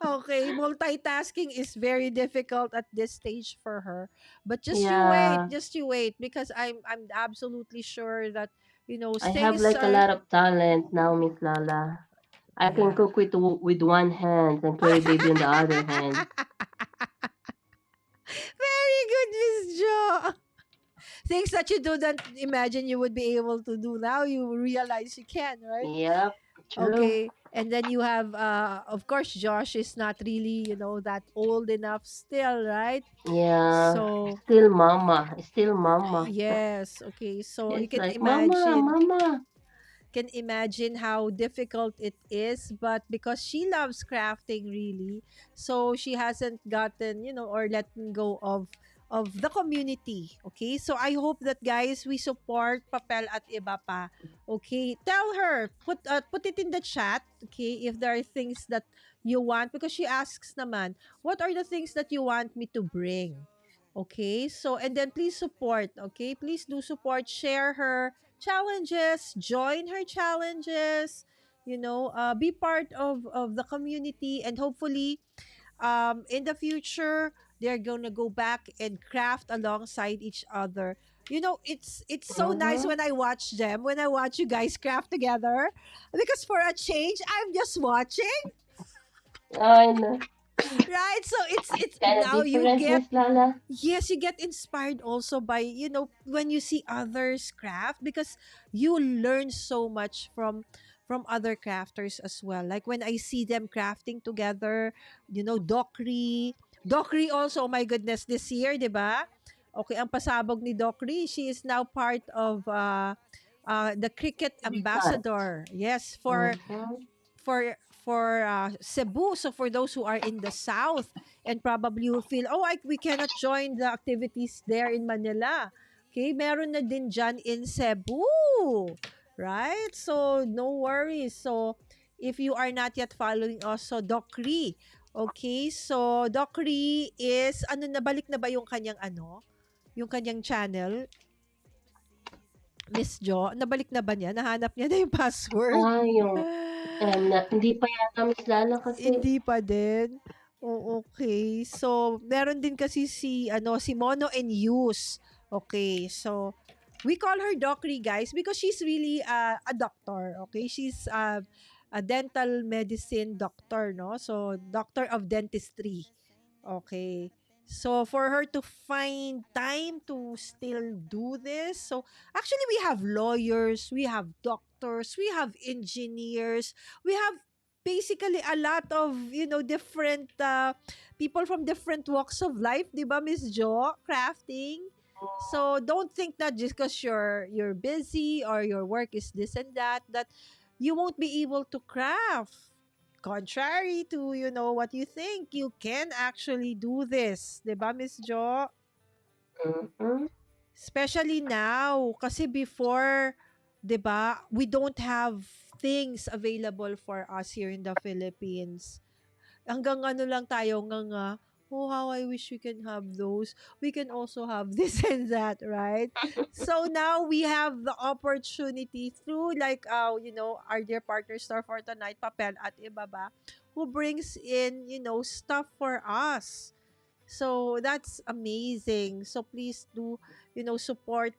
Okay, multitasking is very difficult at this stage for her. But Yeah. just you wait, because I'm absolutely sure that I have things like a are lot of talent now, Miss Lala. I can yeah. cook with one hand and carry baby on the other hand. Very good, Miss Jo. Things that you don't imagine you would be able to do now, you realize you can, right? Yep, true. Okay. And then you have of course Josh is not really, that old enough still, right? Yeah, So still mama, still mama. yes, okay. So you It's can like mama, imagine. mama. can imagine how difficult it is, but because she loves crafting really, so she hasn't gotten, or letting go of the community. Okay? So I hope that guys, we support Papel at Iba pa. Okay? Tell her, put it in the chat, okay, if there are things that you want, because she asks naman, what are the things that you want me to bring? Okay? So and then please support, okay? Please do support, share her challenges, join her challenges, be part of the community, and hopefully in the future they're gonna go back and craft alongside each other. It's so nice Mm-hmm. when I watch you guys craft together, because for a change I'm just watching, I know. right? So it's Kind of now you different, get, Miss Lala. yes, you get inspired also by, when you see others craft, because you learn so much from other crafters as well. Like when I see them crafting together, Dockery also, oh my goodness, this year, 'di ba? Okay, ang pasabog ni Dockery, she is now part of the cricket Big cut. ambassador. Yes, Mm-hmm. Cebu. So for those who are in the south and probably who feel, oh, we cannot join the activities there in Manila. Okay, meron na din dyan in Cebu. Right? So no worries. So if you are not yet following also Docri. Okay, so Docri is ano, nabalik na ba yung kanyang yung kanyang channel, Miss Jo? Nabalik na ba niya? Nahanap niya na yung password? Yung hindi pa yata Miss Lala kasi. Hindi pa din? Oh, okay. So, meron din kasi si Mono and Yus. Okay, so we call her Docri, guys, because she's really a doctor. Okay, she's a dental medicine doctor, no? So, doctor of dentistry. Okay. So for her to find time to still do this, so actually we have lawyers, we have doctors, we have engineers, we have basically a lot of, different people from different walks of life, 'di ba, Miss Jo, crafting. So don't think that just because you're busy or your work is this and that you won't be able to craft. Contrary to, what you think, you can actually do this, 'di ba, Miss Jo? Mm-hmm. Especially now, kasi before, 'di ba, we don't have things available for us here in the Philippines. Hanggang ano lang tayo, nga, oh, how I wish we can have those. We can also have this and that, right? So now we have the opportunity through, like, our dear partner store for tonight, Papel at Ibaba, who brings in, stuff for us. So that's amazing. So please do, support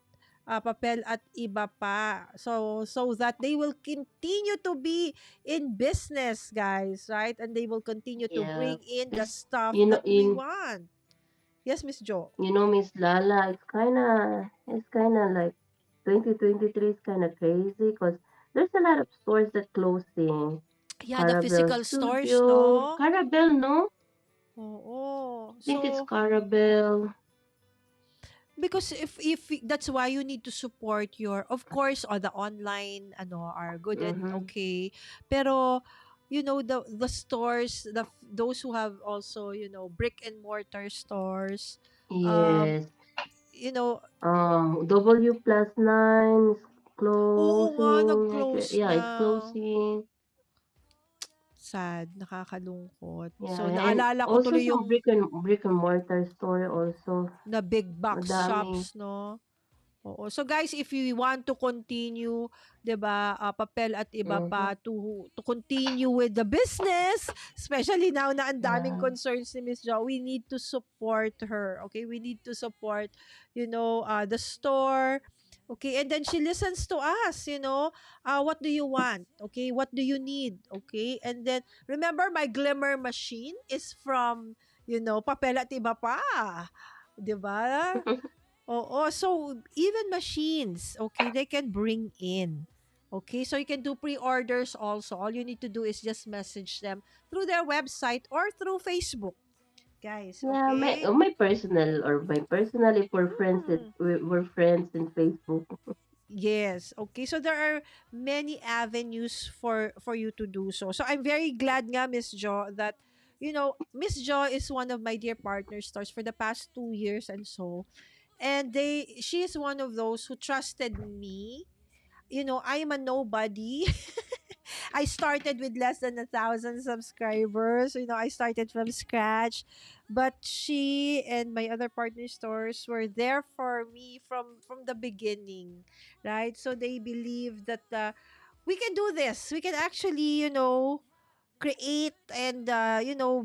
Papel at Iba pa. So that they will continue to be in business, guys, right? And they will continue to Yeah. bring in the It's, stuff you know, that we want. Yes, Miss Jo. Miss Lala, it's kinda like 2023 is kinda crazy because there's a lot of stores that closing. Yeah, the Carabel physical stores, Studio, no? Carabel, no? Oo. I think it's So Carabel. because if that's why you need to support your, of course, all the online are good and Mm-hmm. okay, pero the stores, those who have also, brick and mortar stores, um Yes. you know W plus nine is oo nga, closing. nag-close Yeah, na. it's closing. Sad, nakakalungkot. Yeah, So and naalala ko also tuloy some yung brick and mortar store also. na big box Madami. shops, no. Oo. So guys, if you want to continue, 'di ba, Papel at Iba Mm-hmm. pa to continue with the business, especially now na ang daming Yeah. concerns ni Miss Jo, we need to support her. Okay? We need to support, the store. Okay? And then she listens to us, what do you want? Okay? What do you need? Okay? And then remember, my glimmer machine is from, Papel at Iba pa. 'Di ba? Oo. So, even machines, okay, they can bring in. Okay, so you can do pre-orders also. All you need to do is just message them through their website or through Facebook, guys. Yeah, Okay? my personal or my personal if we're friends Mm. we're friends in Facebook. Yes. Okay. So there are many avenues for you to do so. So I'm very glad nga, Miss Jo, that Miss Jo is one of my dear partner stars for the past 2 years and so. And she is one of those who trusted me. I'm a nobody. I started with less than 1,000 subscribers. I started from scratch, but she and my other partner stores were there for me from the beginning, right? So they believe that we can do this. We can actually, create and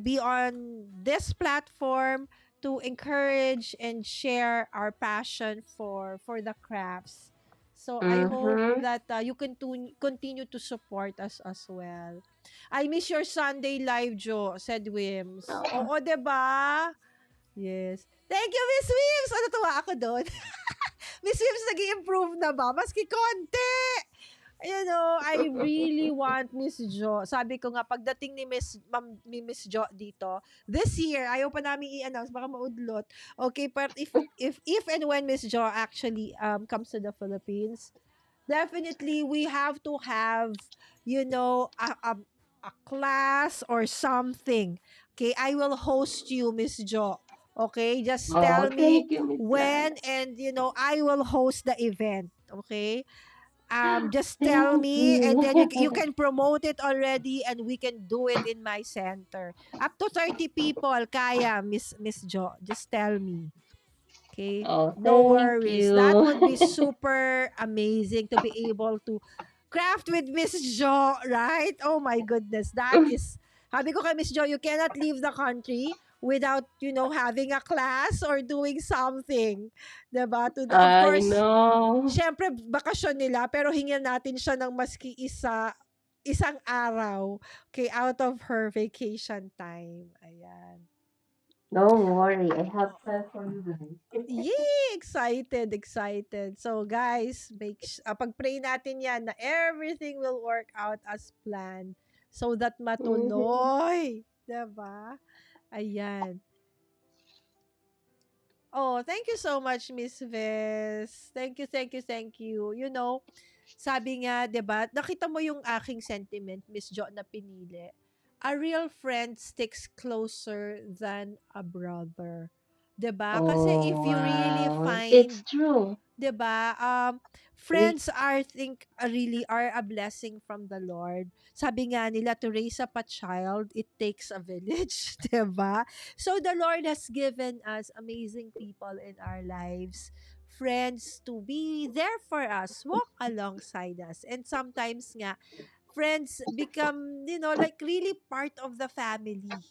be on this platform to encourage and share our passion for the crafts. So I hope Mm-hmm. that you can continue to support us as well. I miss your Sunday live, Jo, said Wims. Oh, Oo, 'di ba? Yes. Thank you, Miss Wims. Natutuwa ako doon. Miss Wims, nag improve na ba? Maski konti. I really want Miss Jo. Sabi ko nga, pagdating ni Miss Jo dito, this year, ayaw pa namin i-announce, baka maudlot. Okay, but if and when Miss Jo actually comes to the Philippines, definitely we have to have, a class or something. Okay, I will host you, Miss Jo. Okay, just oh, tell me thank you, Miss Lala. when, and I will host the event. Okay, just tell Thank me, and then you you. can promote it already, and we can do it in my center. Up to 30 people, kaya, Miss Jo. Just tell me. Okay? Oh, No thank worries. That you. would be super amazing to be able to craft with Miss Jo, right? Oh my goodness. That is, sabi ko kay Miss Jo, you cannot leave the country without, having a class or doing something. Diba? Of I course, know. syempre, bakasyon nila, pero hingyan natin siya ng maski isang araw. Okay, out of her vacation time. Ayan. Don't worry, I have time for you guys. Yay! Excited, excited. So guys, pag-pray natin yan na everything will work out as planned so that Mhm. matuloy. Diba? Ayan. Oh, thank you so much, Miss Ves. Thank you, thank you, thank you. Sabi nga, 'di ba? Nakita mo yung aking sentiment, Miss Jo, na pinili. A real friend sticks closer than a brother. 'Di ba? Kasi if Oh, you really wow. It's find, true. 'di ba? We, Friends are think really are a blessing from the Lord. Sabi nga nila, to raise up a child, it takes a village, 'di ba? So the Lord has given us amazing people in our lives, friends to be there for us, walk alongside us. And sometimes nga friends become, like really part of the family.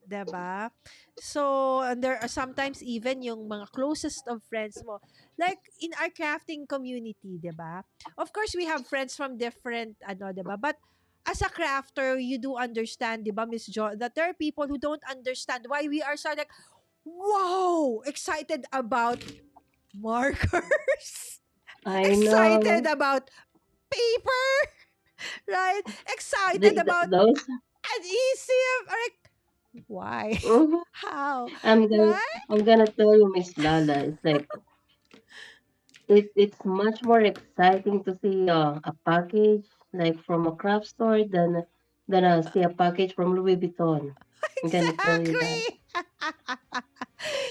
'Di ba? So, and there are sometimes even yung mga closest of friends mo. Like in our crafting community, 'di ba? Of course, we have friends from different 'di ba? But as a crafter, you do understand, 'di ba, Miss Jo, that there are people who don't understand why we are so like, wow, excited about markers, I excited know. about paper, right? Excited about Those. adhesive. Like, why? Mhm. How? I'm gonna, Right? I'm gonna tell you, Miss Lala. It's like it's much more exciting to see a package like from a craft store than see a package from Louis Vuitton. I'm gonna tell you that. Exactly.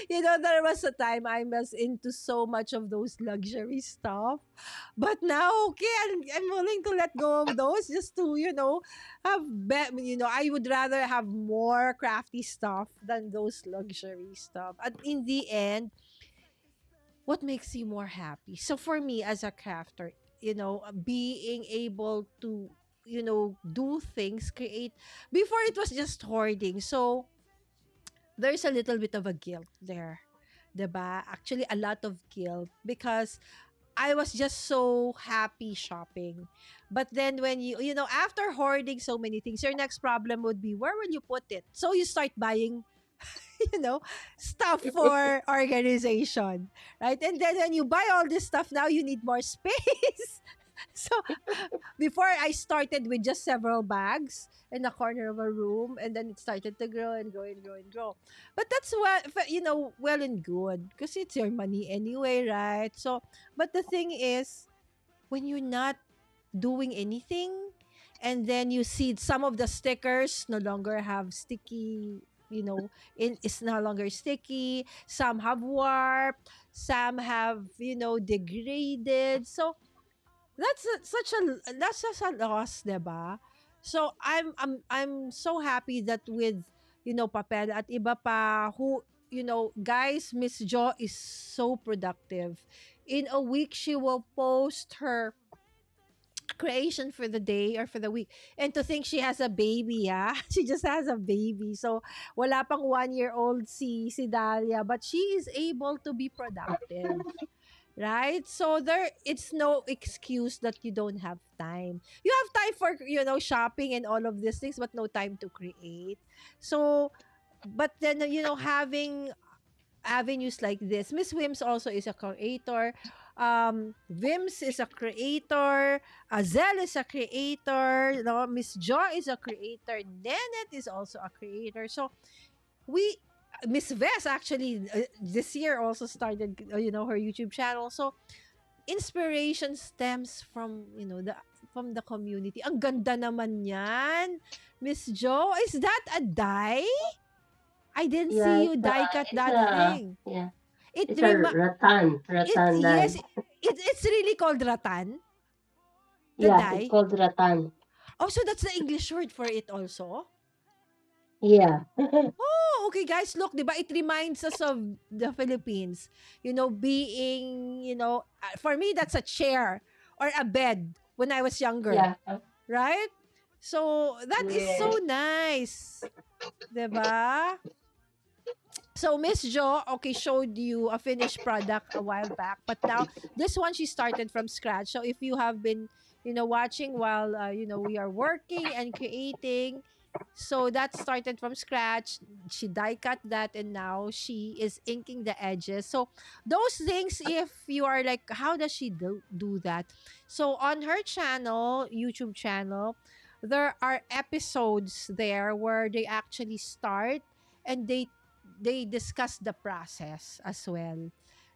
There was a time I was into so much of those luxury stuff. But now, okay, I'm willing to let go of those just to, I would rather have more crafty stuff than those luxury stuff. And in the end, what makes you more happy? So for me as a crafter, being able to, do things, create, before it was just hoarding. So there's a little bit of a guilt there. 'Di ba? Actually, a lot of guilt because I was just so happy shopping. But then when after hoarding so many things, your next problem would be, where will you put it? So you start buying, you know, stuff for organization, right? And then when you buy all this stuff, now you need more space. So before, I started with just several bags in the corner of a room, and then it started to grow and grow and grow and grow. But that's what, well and good because it's your money anyway, right? So, but the thing is, when you're not doing anything, and then you see some of the stickers no longer have sticky, it's no longer sticky, some have warped, some have, degraded. So that's such a loss, 'di ba? So I'm so happy that with, Papel at iba pa, who, guys, Miss Jo is so productive. In a week she will post her creation for the day or for the week. And to think she has a baby, yeah. She just has a baby. So wala pang 1 year old si Dalia, but she is able to be productive. Right? So there it's no excuse that you don't have time. You have time for, shopping and all of these things, but no time to create. So but then, having avenues like this. Miss Wims also is a creator. Vims is a creator. Azel is a creator. Miss Jo is a creator. Nenet is also a creator. So we Miss Vess actually this year also started, her YouTube channel. So inspiration stems from, from the community. Ang ganda naman yan. Miss Jo, is that a die? I didn't Yeah, see you die cut it's that a thing. yeah, It it's a rema- rattan yes, dye. it's really called ratan, the Yeah, it's dye. called rattan. Oh, so that's the English word for it also. Yeah. Oh, okay, guys. Look, diba? It reminds us of the Philippines. Being, for me, that's a chair or a bed when I was younger, Yeah. right? So that is so Yes. nice, diba? So Miss Jo, okay, showed you a finished product a while back, but now this one she started from scratch. So if you have been, watching while we are working and creating, so that started from scratch. She die cut that, and now she is inking the edges. So those things, if you are like, how does she do that? So on her channel, YouTube channel, there are episodes there where they actually start and they discuss the process as well.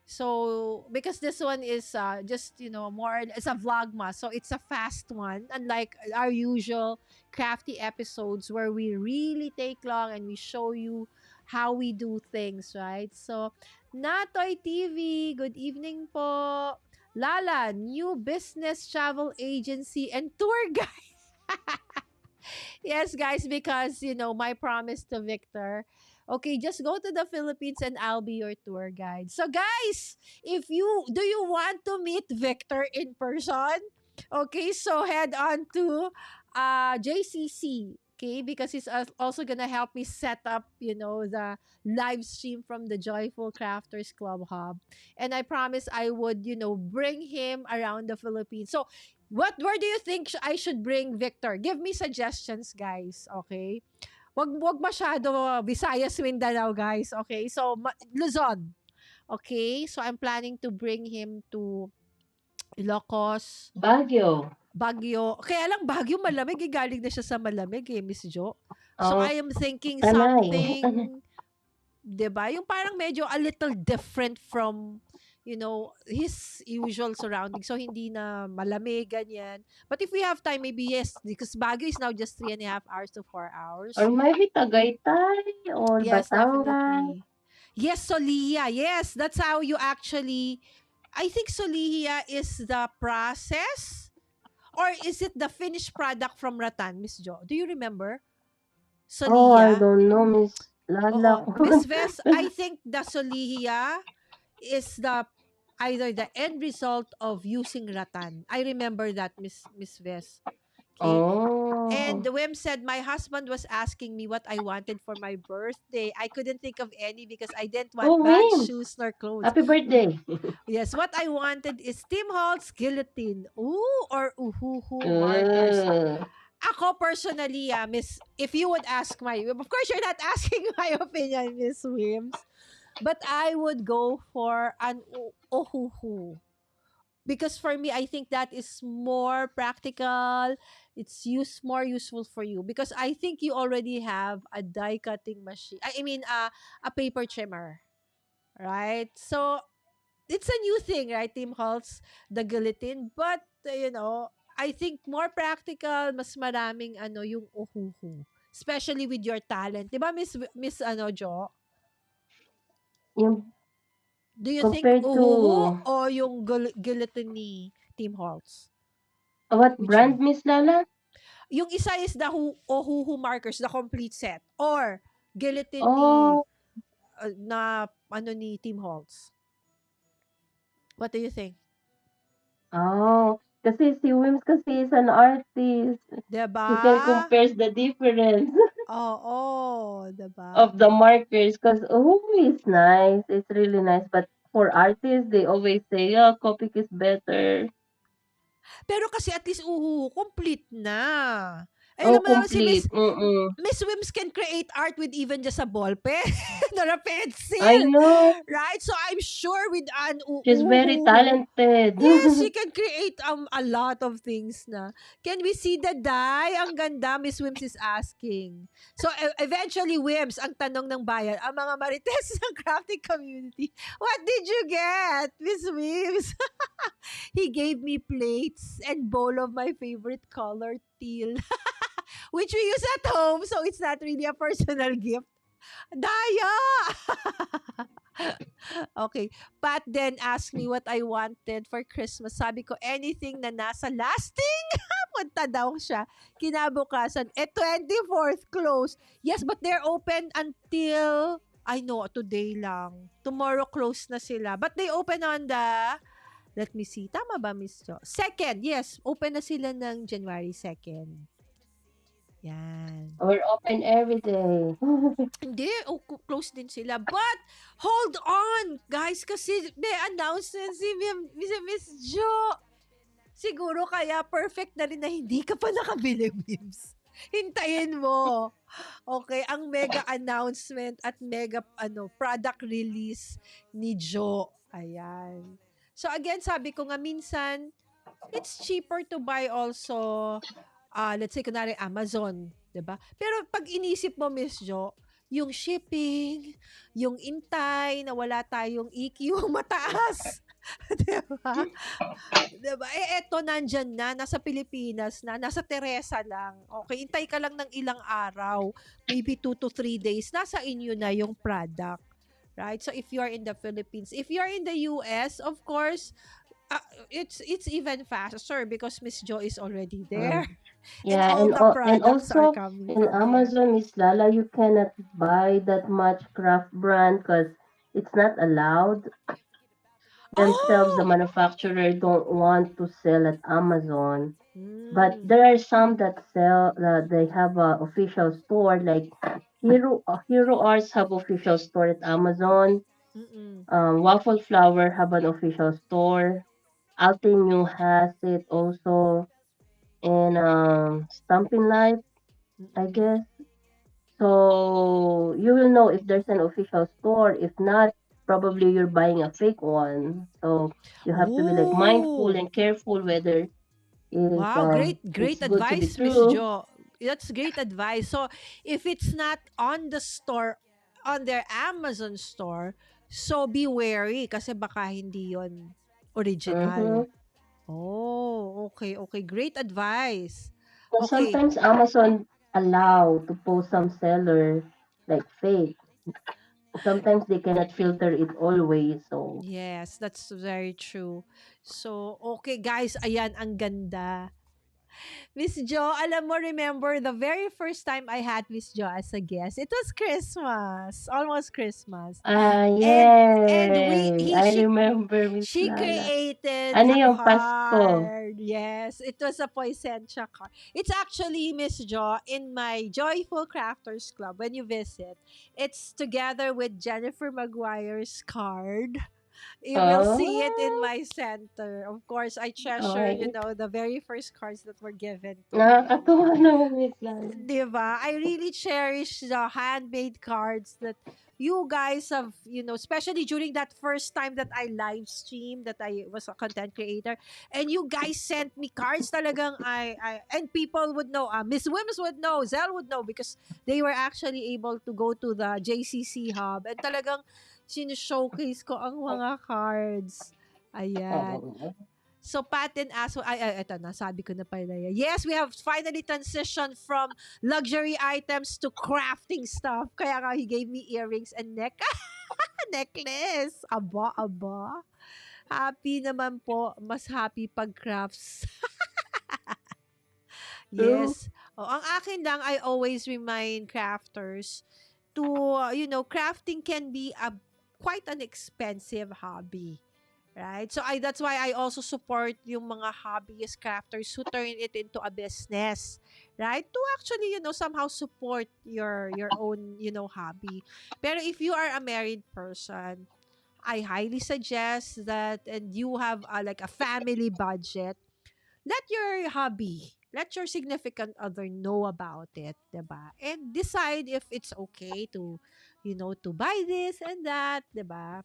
So because this one is just, more, it's a vlogmas, so it's a fast one, unlike our usual crafty episodes where we really take long and we show you how we do things, right? So Natoy TV, good evening po. Lala, new business travel agency and tour guide. Yes, guys, because my promise to Victor. Okay, just go to the Philippines and I'll be your tour guide. So, guys, if you want to meet Victor in person, okay, so head on to JCC. Okay, because he's also gonna help me set up, the live stream from the Joyful Crafters Club Hub, and I promise I would, bring him around the Philippines. So where do you think I should bring Victor? Give me suggestions, guys. Okay? Wag masyado Visayas, Mindanao, guys. Okay? So Luzon. Okay? So I'm planning to bring him to Ilocos, Baguio. Baguio. Kaya lang Baguio malamig, galing na siya sa malamig Miss Jo. So Oh, I am thinking Tanay. something, 'di ba? Yung parang medyo a little different from, his usual surroundings. So hindi na malamig ganyan. But if we have time, maybe yes, because Baguio is now just 3.5 hours to 4 hours. Or maybe Tagaytay or Yes, Batangas. definitely. Yes, Solia. Yes, that's how you actually. I think Solia is the process, or is it the finished product from Ratan, Miss Jo? Do you remember Oh, I Solia? don't know, Miss Lala. Oo. Miss Ves, I think the Solia is the either the end result of using Ratan. I remember that, Miss Ves. Okay. And Oh. the Wim said, my husband was asking me what I wanted for my birthday. I couldn't think of any because I didn't want Oh, bags, Wims. shoes, nor clothes. Happy birthday. Yes, what I wanted is Tim Holtz guillotine. Ooh, or uhuhu markers. Uh, Ako personally, Miss, if you would ask of course you're not asking my opinion, Miss Wims, but I would go for an ohuhu. Because for me, I think that is more practical. It's more useful for you because I think you already have a die cutting machine. I mean, a paper trimmer, right? So it's a new thing, right, Team Halls, the guillotine. But, I think more practical, mas maraming yung uhuhu. Especially with your talent. Di ba, Miss Jo? Yung Do you think compared uhuhu to o yung guillotine ni Team Halls? what Which brand, one? Miss Lala? Yung isa is the ohuhu markers, the complete set. Or guillotine ni, Oh, ni Team Halls. What do you think? oh. Kasi si Wims kasi is an artist. Diba? He can compare the difference Oo, diba? of the markers because oh, it's nice. It's really nice. But for artists, they always say, yeah, Copic is better. Pero kasi at least, complete na. Ay, Oh, alam mo naman si complete. Mm-mm. Miss Wims can create art with even just a ball pen or a I pencil. know. Right? So, I'm sure with an She's very uhuhu, talented. yes, she can create a lot of things na. Can we see the die? Ang ganda, Miss Wims is asking. So, eventually, Wims, ang tanong ng bayan, ang mga marites ng crafting community, what did you get, Miss Wims? He gave me plates and bowl of my favorite color, teal, which we use at home, so it's not really a personal gift. Daya! Okay. Pat then asked me what I wanted for Christmas. Sabi ko, anything na nasa lasting. Punta daw siya. Kinabukasan, 24th close. Yes, but they're open until, I know, today lang. Tomorrow close na sila. But they open on the, let me see, tama ba, Miss Jo? 2nd, yes. Open na sila ng January 2nd. Yan. We're open every day. Hindi, close din sila. But, hold on, guys, kasi may announcement si Miss Jo. Siguro kaya perfect na rin na hindi ka pa nakabili, Mims. Hintayin mo. Okay, ang mega announcement at mega product release ni Jo. Ayan. So again, sabi ko nga minsan, it's cheaper to buy also, let's say, kunwari Amazon, 'di ba? Pero pag inisip mo, Miss Jo, yung shipping, yung intay na wala tayong EQ mataas. 'Di ba? 'Di ba? Eto nandyan na, nasa Pilipinas na, nasa Teresa lang. Okay, intay ka lang ng ilang araw, maybe 2 to 3 days, nasa inyo na yung product. Right? So if you're in the Philippines, if you're in the US, of course, it's even faster because Miss Jo is already there. Mm. And Yeah, all the and products are also coming in from there. Amazon, Miss Lala, you cannot buy that much craft brand because it's not allowed. Themselves, the Oh! manufacturer don't want to sell at Amazon. But Mm. there are some that sell, they have a official store, like Hero Arts have official store at Amazon. Mm-mm. Waffle Flower have an official store. Altenew has it also. And Stampin' Life, I Mm-mm. guess. So you will know if there's an official store. If not, probably you're buying a fake one. So you have to be like mindful Oh! and careful whether Wow, great it's great good to be advice, Miss true. Jo. That's great advice. So, if it's not on the store, on their Amazon store, so be wary kasi baka hindi yon original. Mm-hmm. Oh, okay, okay. Great advice. But Okay. sometimes Amazon allow to post some seller like fake. Sometimes they cannot filter it always. So Yes, that's very true. So, okay guys, ayan ang ganda. Miss Jo, alam mo, remember the very first time I had Miss Jo as a guest, it was Christmas, almost Christmas. And we yay! he I remember Miss she Lala. created Ano a yung Pasko? card. Yes, it was a poissentia card. It's actually, Miss Jo, in my Joyful Crafters Club when you visit. It's together with Jennifer Maguire's card. You will see it in Oh, my center. Of course, I treasure, okay. the very first cards that were given to me. Nakakatuwa naman Miss Lala. Diba? I really cherish the handmade cards that you guys have, especially during that first time that I live stream, that I was a content creator, and you guys sent me cards talagang and people would know, Miss Wims would know, Zell would know, because they were actually able to go to the JCC hub and talagang Sino-showcase ko ang mga cards. Ayan. Oo. So, patent as well. Ay, eto na. Sabi ko na pala yan. Yes, we have finally transitioned from luxury items to crafting stuff. Kaya nga, he gave me earrings and necklace. Aba, aba. Happy naman po. Mas happy pag crafts. True. Yes. Oh, ang akin lang, I always remind crafters to, crafting can be a quite an expensive hobby. Right? So that's why I also support yung mga hobbyist crafters who turn it into a business. Right? To actually, somehow support your own, hobby. Pero if you are a married person, I highly suggest that, and you have like a family budget, let your significant other know about it, 'di ba? And decide if it's okay to, to buy this and that, 'di ba?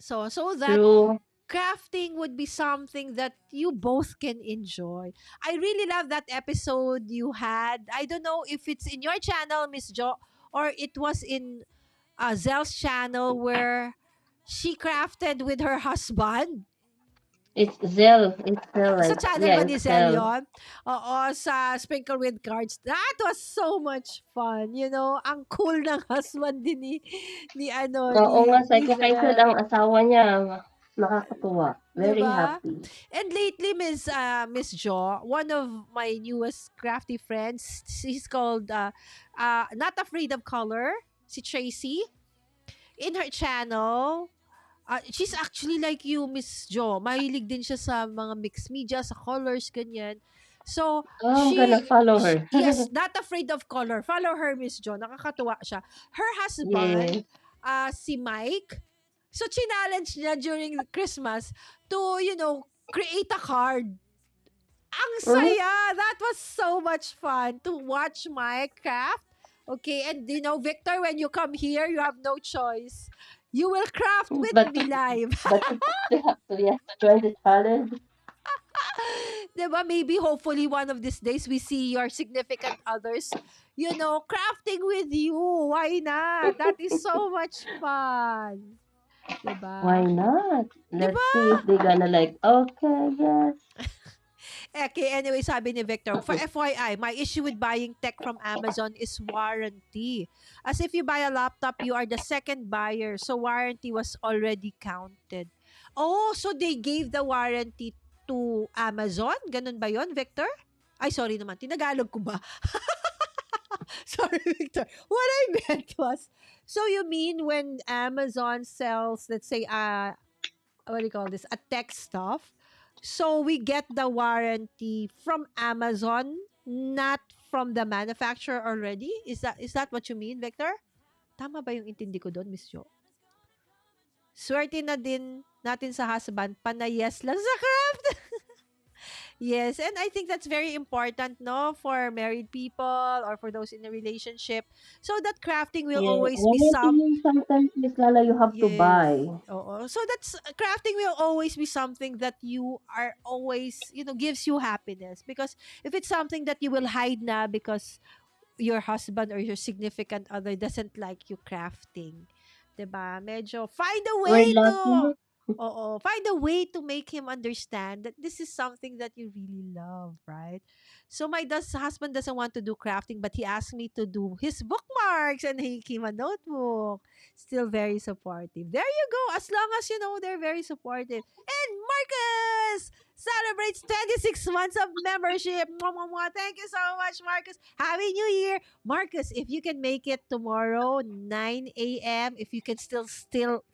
So that True. crafting would be something that you both can enjoy. I really love that episode you had. I don't know if it's in your channel, Miss Jo, or it was in Zel's channel where she crafted with her husband. It's Zell. It's Zell. Sa Like, channel yeah, ba ni it's Zel Zell. yun? Oo, sa Sprinkle with Cards. That was so much fun. Ang cool ng husband din Oo nga, ni sacrifice Zel. ang asawa niya. Nakakatuwa. Very 'Di ba? happy. And lately, Miss Jo, one of my newest crafty friends, she's called Not Afraid of Color, si Tracy. In her channel, she's actually like you, Miss Jo. Mahilig din siya sa mga mixed media, sa colors, ganyan. So, Oh, I'm gonna follow her. yes, Not Afraid of Color. Follow her, Miss Jo. Nakakatuwa siya. Her husband, Yes. si Mike, so challenge niya during Christmas to, create a card. Ang Mhm. saya! That was so much fun to watch Mike craft. Okay, and Victor, when you come here, you have no choice. You will craft with But me live. but you still have to, yes, join the challenge. Diba? Maybe, hopefully, one of these days, we see your significant others, crafting with you. Why not? That is so much fun. Why Diba? not? Let's Diba? see if they're gonna like, okay, yes. Okay, anyway, sabi ni Victor, for FYI, my issue with buying tech from Amazon is warranty. As if you buy a laptop, you are the second buyer, so warranty was already counted. Oh, so they gave the warranty to Amazon? Ganun ba yon, Victor? Ay, sorry naman. Tinagalog ko ba? Sorry, Victor. What I meant was, so you mean when Amazon sells, let's say, what do you call this, a tech stuff, so we get the warranty from Amazon, not from the manufacturer already? Is that what you mean, Victor? Tama ba yung intindi ko doon, Miss Jo? Swerte na din natin sa husband, panayes lang sa craft. Yes, and I think that's very important, no, for married people or for those in a relationship, so that crafting will Yeah, always be some. warranty sometimes, Miss Lala, you have to Yes. buy. Oo. So that's crafting will always be something that you are always, gives you happiness, because if it's something that you will hide na because your husband or your significant other doesn't like you crafting, 'di ba? Medyo find a We're way to lucky. find a way to make him understand that this is something that you really love, right? So my husband doesn't want to do crafting, but he asked me to do his bookmarks, and he came a notebook. Still very supportive. There you go. As long as they're very supportive. And Marcus celebrates 26 months of membership. Mwah, mwah, mwah. Thank you so much, Marcus. Happy New Year. Marcus, if you can make it tomorrow, 9 a.m., if you can still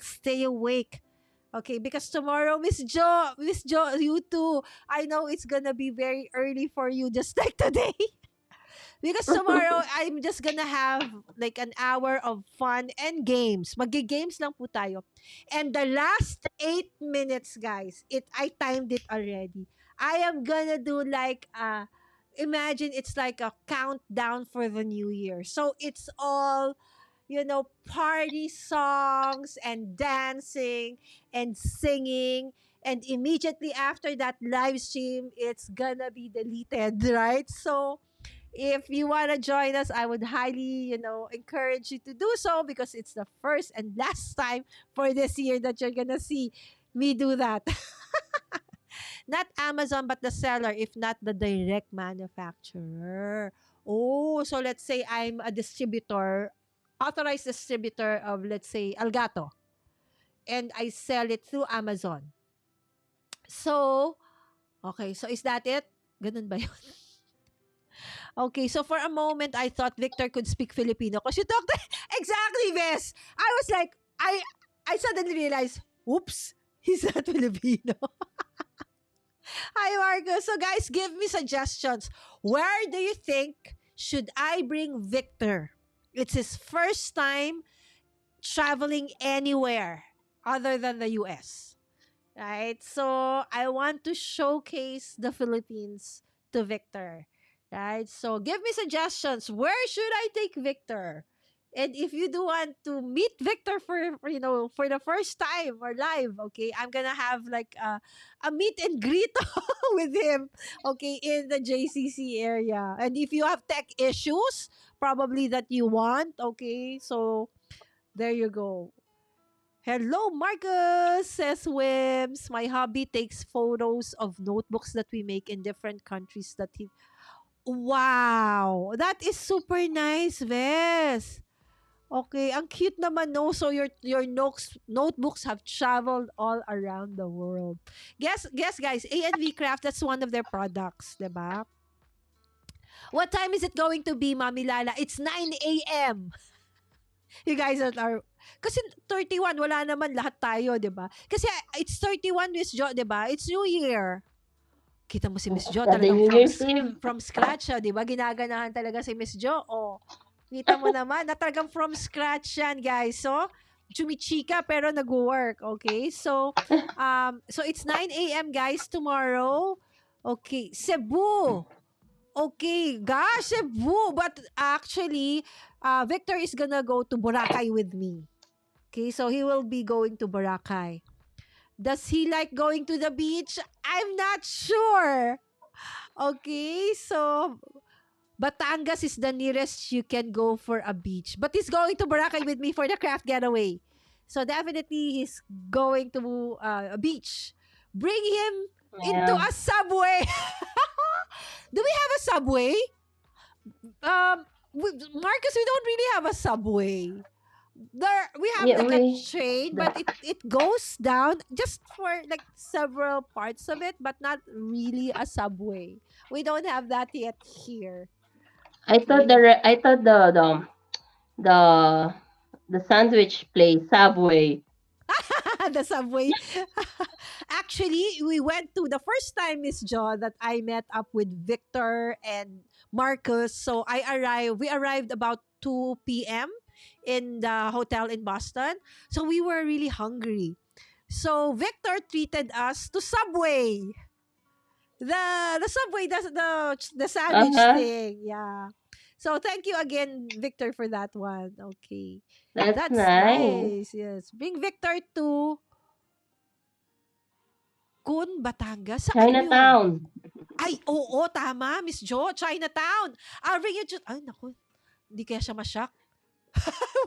stay awake. Okay, because tomorrow, Miss Jo, you too. I know it's gonna be very early for you, just like today. Because tomorrow, I'm just gonna have like an hour of fun and games. Magi-games lang po tayo. And the last 8 minutes, guys, I timed it already. I am gonna do like imagine it's like a countdown for the new year. So it's all party songs and dancing and singing. And immediately after that live stream, it's gonna be deleted, right? So If you want to join us, I would highly, encourage you to do so because it's the first and last time for this year that you're going to see me do that. Not Amazon, but the seller, if not the direct manufacturer. Oh, so let's say I'm a distributor, authorized distributor of, let's say, Algato, and I sell it through Amazon. So, okay, so is that it? Ganun ba yun? Okay, so for a moment, I thought Victor could speak Filipino because you talked exactly, Bess. I was like, I suddenly realized, oops, he's not Filipino. Hi, Marco. So, guys, give me suggestions. Where do you think should I bring Victor? It's his first time traveling anywhere other than the US. Right? So, I want to showcase the Philippines to Victor. Right? So, give me suggestions. Where should I take Victor? And if you do want to meet Victor for the first time or live, okay, I'm gonna have like a meet and greet with him, okay, in the JCC area. And if you have tech issues, probably that you want, okay, so there you go. Hello, Marcus, says Wims. My hobby takes photos of notebooks that we make in different countries that he. Wow, that is super nice, Ves. Okay, ang cute naman, no? So your notebooks have traveled all around the world. Guess guys, A&V Craft, that's one of their products, 'di ba? What time is it going to be, Mami Lala? It's 9 a.m. You guys are kasi 31 wala naman lahat tayo, 'di ba? Kasi it's 31 Miss Jo, 'di ba? It's New Year. Kita mo si Miss Jo Happy talagang New Year's Eve. from scratch, 'di ba? Ginaganahan talaga si Miss Jo. Oh, kita mo naman na talagang from scratch yan, guys. So, chumichika pero nag-work, okay? So it's 9 a.m. guys tomorrow. Okay, Cebu. Okay, gosh, Cebu. But actually, Victor is gonna go to Boracay with me. Okay, so he will be going to Boracay. Does he like going to the beach? I'm not sure. Okay, so Batangas is the nearest you can go for a beach. But he's going to Boracay with me for the craft getaway. So definitely he's going to a beach. Bring him into Yeah. a subway. Do we have a subway? Marcus, we don't really have a subway. We have Yeah, like a we train, the, but it goes down just for like several parts of it, but not really a subway. We don't have that yet here. Okay. I thought the the sandwich place Subway. The subway. Actually, we went to the first time, Miss Jo, that I met up with Victor and Marcus. So we arrived about 2 p.m. in the hotel in Boston. So we were really hungry. So Victor treated us to Subway. The Subway, the sandwich Uh-huh. thing. Yeah. So thank you again, Victor, for that one. Okay. That's That's nice. nice. Yes. Bring Victor to Kun, Batangas. Saan yun? Chinatown. Ay, oo, tama, Miss Jo. Chinatown. I'll bring you to... Ay, naku. Hindi kaya siya masyak.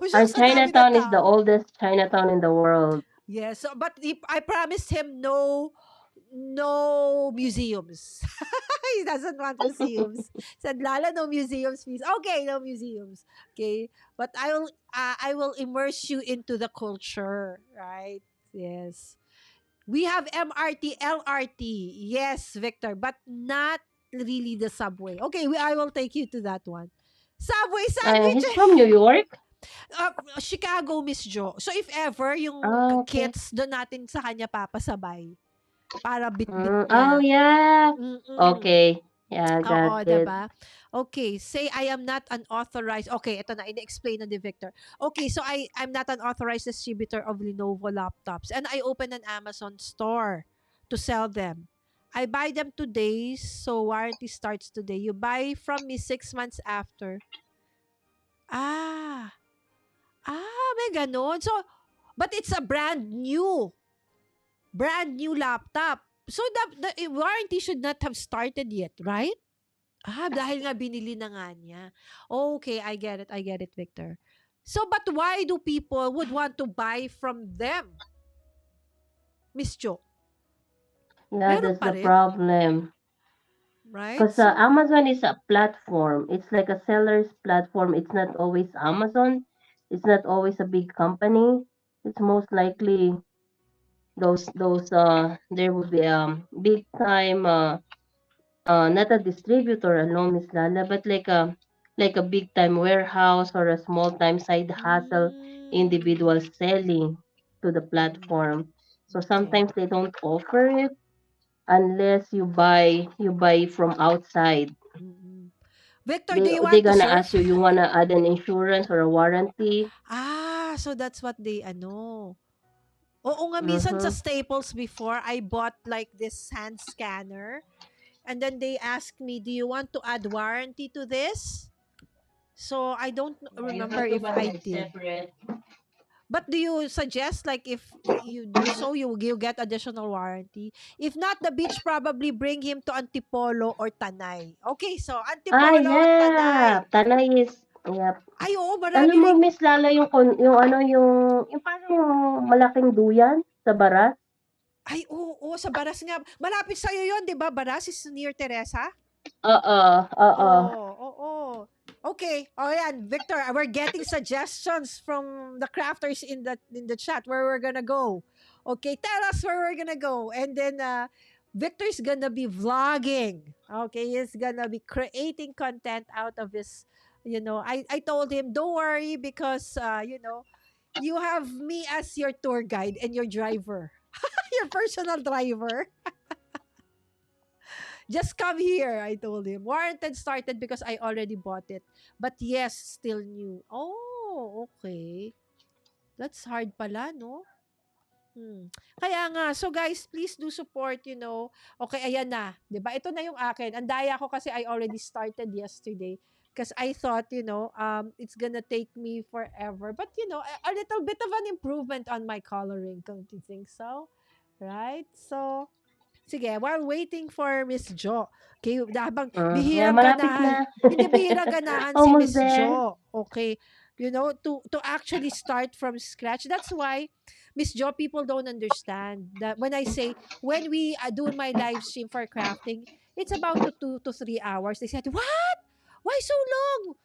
Our Sa dami ng Chinatown is the tao. oldest Chinatown in the world. Yes, so, but I promised him no museums. He doesn't want museums. Said Lala, no museums, please. Okay, no museums. Okay, but I will immerse you into the culture, right? Yes. We have MRT, LRT. Yes, Victor, but not really the subway. Okay, I will take you to that one. Subway He's from sandwich. New York. Chicago, Miss Jo. So if ever yung Oh, okay. kits doon natin sa kanya papasabay para bit-bit Oh niya. yeah. Mm. Okay. Yeah, Oo, got it. 'di ba? Okay, say I am not an authorized. Okay, ito na ini-explain na ni Victor. Okay, so I'm not an authorized distributor of Lenovo laptops and I open an Amazon store to sell them. I buy them today, so warranty starts today. You buy from me 6 months after. Ah, may ganun. So, but it's a brand new laptop. So the warranty should not have started yet, right? Dahil nga binili na nga niya. Okay, I get it, Victor. So, but why do people would want to buy from them, Miss Jo? Yeah, Meron that's pa the rin, problem. right? Because So, Amazon is a platform. It's like a seller's platform. It's not always Amazon. It's not always a big company. It's most likely those there will be big time not a distributor alone, Miss Lala, but like a big time warehouse or a small time side hustle mm, individual selling to the mm, platform. So okay. sometimes they don't offer it unless you buy from outside. Mm-mm. Victor, do They you they want to gonna ask you surf? you wanna add an insurance or a warranty. So that's what they ano. Oo nga, minsan sa Mm-hmm. Staples before, I bought like this hand scanner. And then they asked me, do you want to add warranty to this? So I don't Yeah, you remember have to if buy I like did. separate. But do you suggest like if you do so, you get additional warranty? If not, the beach probably bring him to Antipolo or Tanay. Okay, so Antipolo at Yeah, Tanay. Tanay is, yeah. Ay, oo, Alam marami mo, ring... Miss Lala, yung ano, yung parang malaking duyan sa baras. Ay, oo, sa Baras nga. Malapit sa'yo yon, di ba? Baras is near Teresa? Oo, oo. Oh, oo. Okay. Oh, yan, Victor, we're getting suggestions from the crafters in the chat where we're gonna go. Okay, tell us where we're gonna go, and then Victor's gonna be vlogging. Okay, he's gonna be creating content out of his. I told him don't worry because you have me as your tour guide and your driver, your personal driver. Just come here, I told him. Warranted started because I already bought it. But yes, still new. Oh, okay. That's hard pala, no? Kaya nga, so guys, please do support, Okay, ayan na. 'Di ba? Ito na yung akin. Ang daya ko kasi I already started yesterday. Because I thought, it's gonna take me forever. But, a little bit of an improvement on my coloring. Don't you think so? Right? So, sige, while waiting for Miss Jo. Okay, habang Yeah, bihirang malapit ganahan. na. Hindi bihirang ganahan si Almost Miss there. Jo. Okay. To actually start from scratch. That's why Miss Jo, people don't understand that when I say when we do my live stream for crafting, it's about 2 to 3 hours. They said, "What? Why so long?"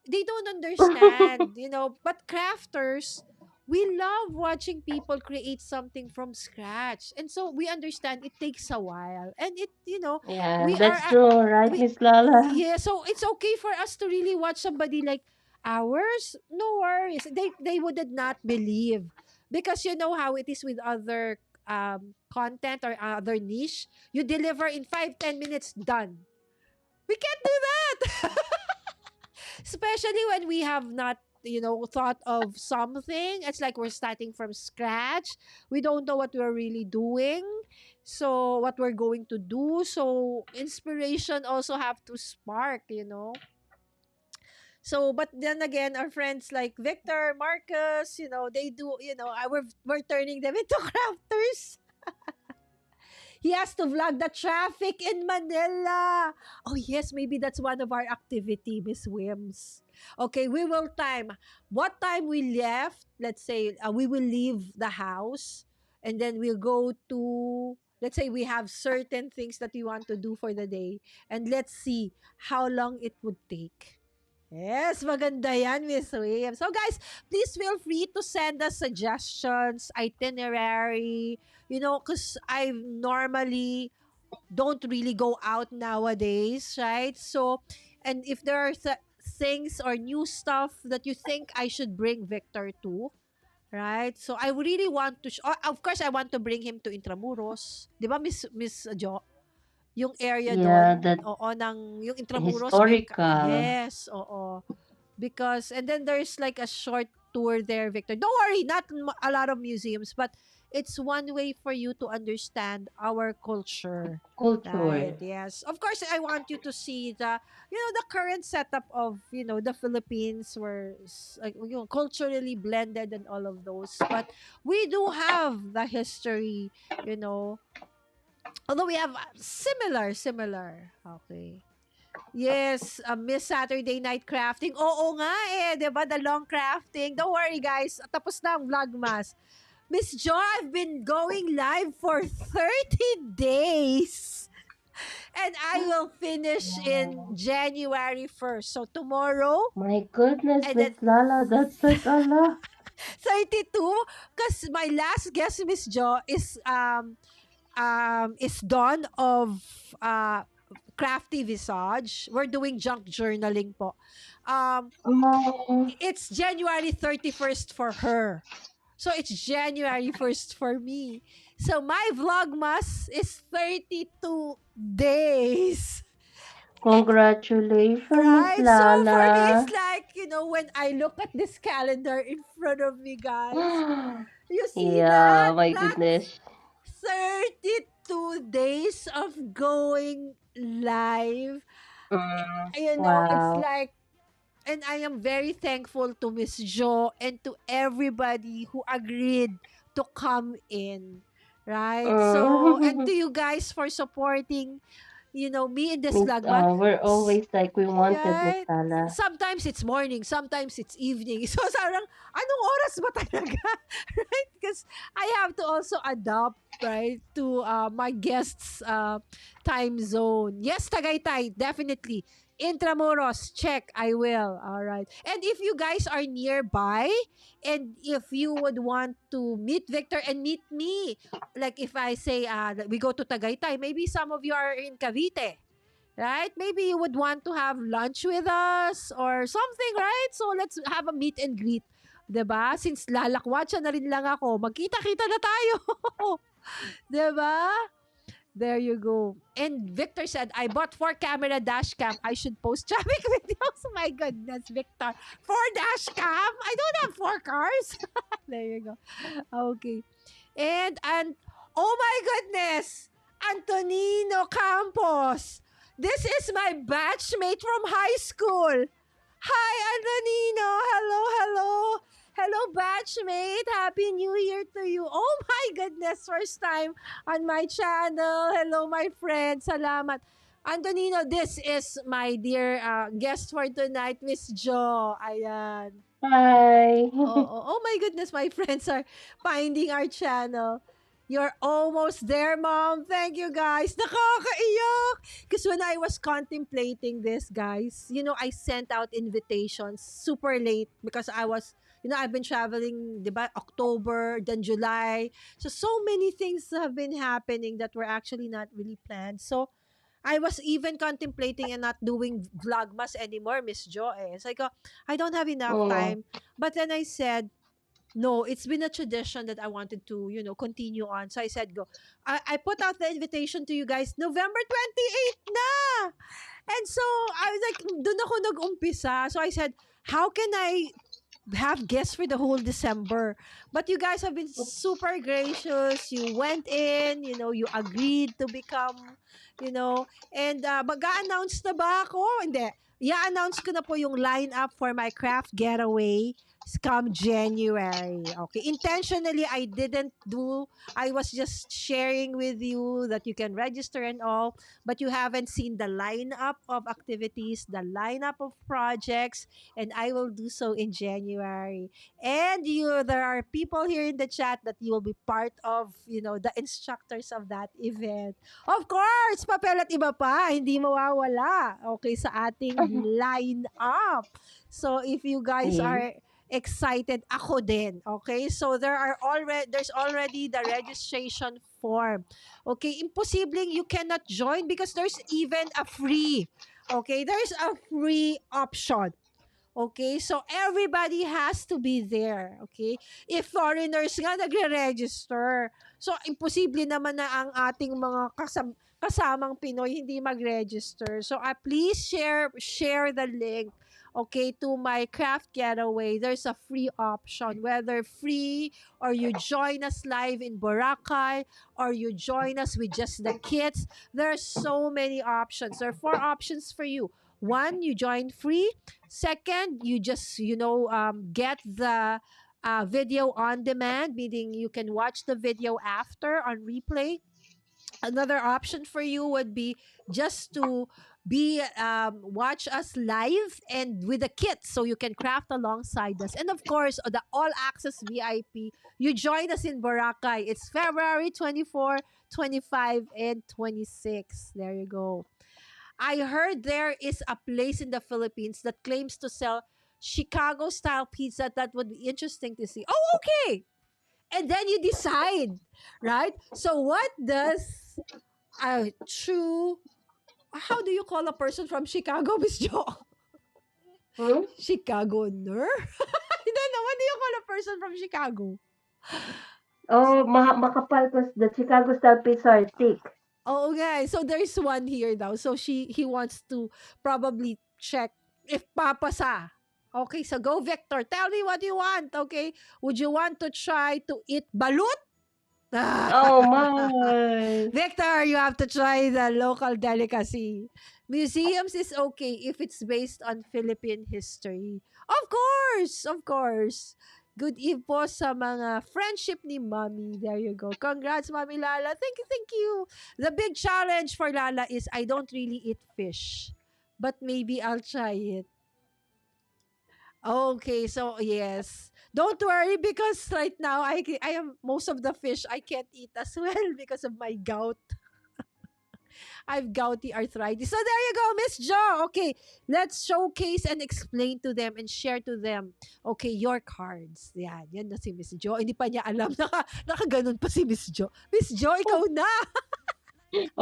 They don't understand, but crafters, we love watching people create something from scratch. And so we understand it takes a while. And Yeah, we are that's true, right, we Miss Lala? yeah, so it's okay for us to really watch somebody like ours. No worries. They would not believe because you know how it is with other content or other niche. You deliver in 5-10 minutes, done. We can't do that. Especially when we have not thought of something. It's like we're starting from scratch. We don't know what we're really doing, so what we're going to do. So inspiration also have to spark. So but then again, our friends like Victor, Marcus, they do, we're turning them into crafters. He has to vlog the traffic in Manila. Oh yes, maybe that's one of our activity, Miss Wims. Okay, we will time. What time we left? Let's say we will leave the house, and then we'll go to. Let's say we have certain things that we want to do for the day, and let's see how long it would take. Yes, maganda yan, Miss Wave. So guys, please feel free to send us suggestions, itinerary, because I normally don't really go out nowadays, right? So, and if there are things or new stuff that you think I should bring Victor to, right? So I really want to, of course, I want to bring him to Intramuros. Di ba, Miss Jo? Yung area Yeah, doon, that oo, yung Intramuros, historical. yes, oo. Because, and then there's like a short tour there, Victor. Don't worry, not a lot of museums, but it's one way for you to understand our culture. Right. Culture. Yes. Of course, I want you to see the current setup of, the Philippines where like, culturally blended and all of those. But we do have the history, you know, although we have similar. Okay. Yes, Miss Saturday Night Crafting. Oo nga eh, 'di ba? The long crafting. Don't worry guys, tapos na ang Vlogmas. Miss Jo, I've been going live for 30 days. And I will finish in Wow. January 1st. So tomorrow, My goodness, and then Miss Lala, that's like a lot. 32, because my last guest, Miss Jo, is Dawn of Crafty Visage. We're doing junk journaling po. Um, Oh, it's January 31st for her. So it's January 1st for me. So my Vlogmas is 32 days. congratulations, Miss Right? So for me, it's Lala. like, when I look at this calendar in front of me, guys, you see Yeah, that? my That's goodness. 32 days of going live. It's Wow. like, and I am very thankful to Miss Jo and to everybody who agreed to come in. Right? So, and to Mm. you guys for supporting, me in this Miss, vlog. we're always like we wanted, Miss Right? Lala. Sometimes it's morning, sometimes it's evening. So sarang, anong oras ba talaga? Right? Because I have to also adapt, right, to my guests' time zone. Yes, Tagaytay, definitely. Intramuros, check, I will. All right. And if you guys are nearby, and if you would want to meet Victor and meet me, like if I say that we go to Tagaytay, maybe some of you are in Cavite, right? Maybe you would want to have lunch with us or something, right? So let's have a meet and greet. 'Di ba? Since lalakwatsa na rin lang ako, magkita-kita na tayo. 'Di ba? There you go. And Victor said, I bought 4 camera dash cam. I should post traffic videos. My goodness, Victor. 4 dash cam? I don't have 4 cars. There you go. Okay. And oh my goodness, Antonino Campos. This is my batchmate from high school. Hi, Antonino. Hello, hello. Hello, batchmate. Happy New Year to you. Oh my goodness, first time on my channel. Hello, my friend. Salamat. Antonino, this is my dear guest for tonight, Miss Jo. Ayan. Hi. Oh my goodness, my friends are finding our channel. You're almost there, Mom. Thank you, guys. Nakakaiyak. Because when I was contemplating this, guys, I sent out invitations super late because I've been traveling, diba, October, then July. So many things have been happening that were actually not really planned. So, I was even contemplating and not doing vlogmas anymore, Miss Jo. It's like, I don't have enough Mm. time. But then I said, no, it's been a tradition that I wanted to, continue on. So I said, go. I put out the invitation to you guys November 28th na. And so I was like, doon ako nag-umpisa. So I said, how can I have guests for the whole December? But you guys have been super gracious. You went in, you agreed to become, and mag-a-announce na ba ako? Hindi. I-announce ko na po yung lineup for my craft getaway come January. Okay. Intentionally, I was just sharing with you that you can register and all, but you haven't seen the lineup of activities, the lineup of projects, and I will do so in January. And there are people here in the chat that you will be part of, the instructors of that event. Of course, papel at iba pa, hindi mawawala. Okay, sa ating lineup. So if you guys Yeah. are excited, ako din. Okay? So there's already the registration form. Okay? Imposibleng you cannot join because there's even a free. Okay? There's a free option. Okay? So, everybody has to be there. Okay? If foreigners nga nagre-register, so, imposible naman na ang ating mga kasamang Pinoy hindi mag-register. So, please share the link, okay, to my craft getaway. There's a free option, whether free or you join us live in Boracay or you join us with just the kids. There's so many options. There are 4 options for you. One, you join free. Second, you just, get the video on demand, meaning you can watch the video after on replay. Another option for you would be just to watch us live and with the kit so you can craft alongside us. And of course, the all access VIP, you join us in Boracay. It's February 24, 25, and 26. There you go. I heard there is a place in the Philippines that claims to sell Chicago style pizza. That would be interesting to see. Oh, okay. And then you decide, right? So what does a true, how do you call a person from Chicago, Miss Jo? Hmm? Chicagoner? I don't know. What do you call a person from Chicago? Oh, makapal because the Chicago style pizza are thick. Oh, okay. So there's one here now. So he wants to probably check if papasa. Okay, so go Victor. Tell me what you want. Okay, would you want to try to eat balut? Oh my. Victor, you have to try the local delicacy. Museums is okay if it's based on Philippine history. Of course, of course. Good eve po sa mga friendship ni Mommy. There you go. Congrats, Mommy Lala. Thank you, thank you. The big challenge for Lala is I don't really eat fish. But maybe I'll try it. Okay, so yes. Don't worry because right now I am most of the fish I can't eat as well because of my gout. I've gouty arthritis. So there you go, Miss Jo. Okay, let's showcase and explain to them and share to them. Okay, your cards. Yan na si Miss Jo. Hindi pa niya alam. Nakaganon pa si Miss Jo. Miss Jo, ikaw na.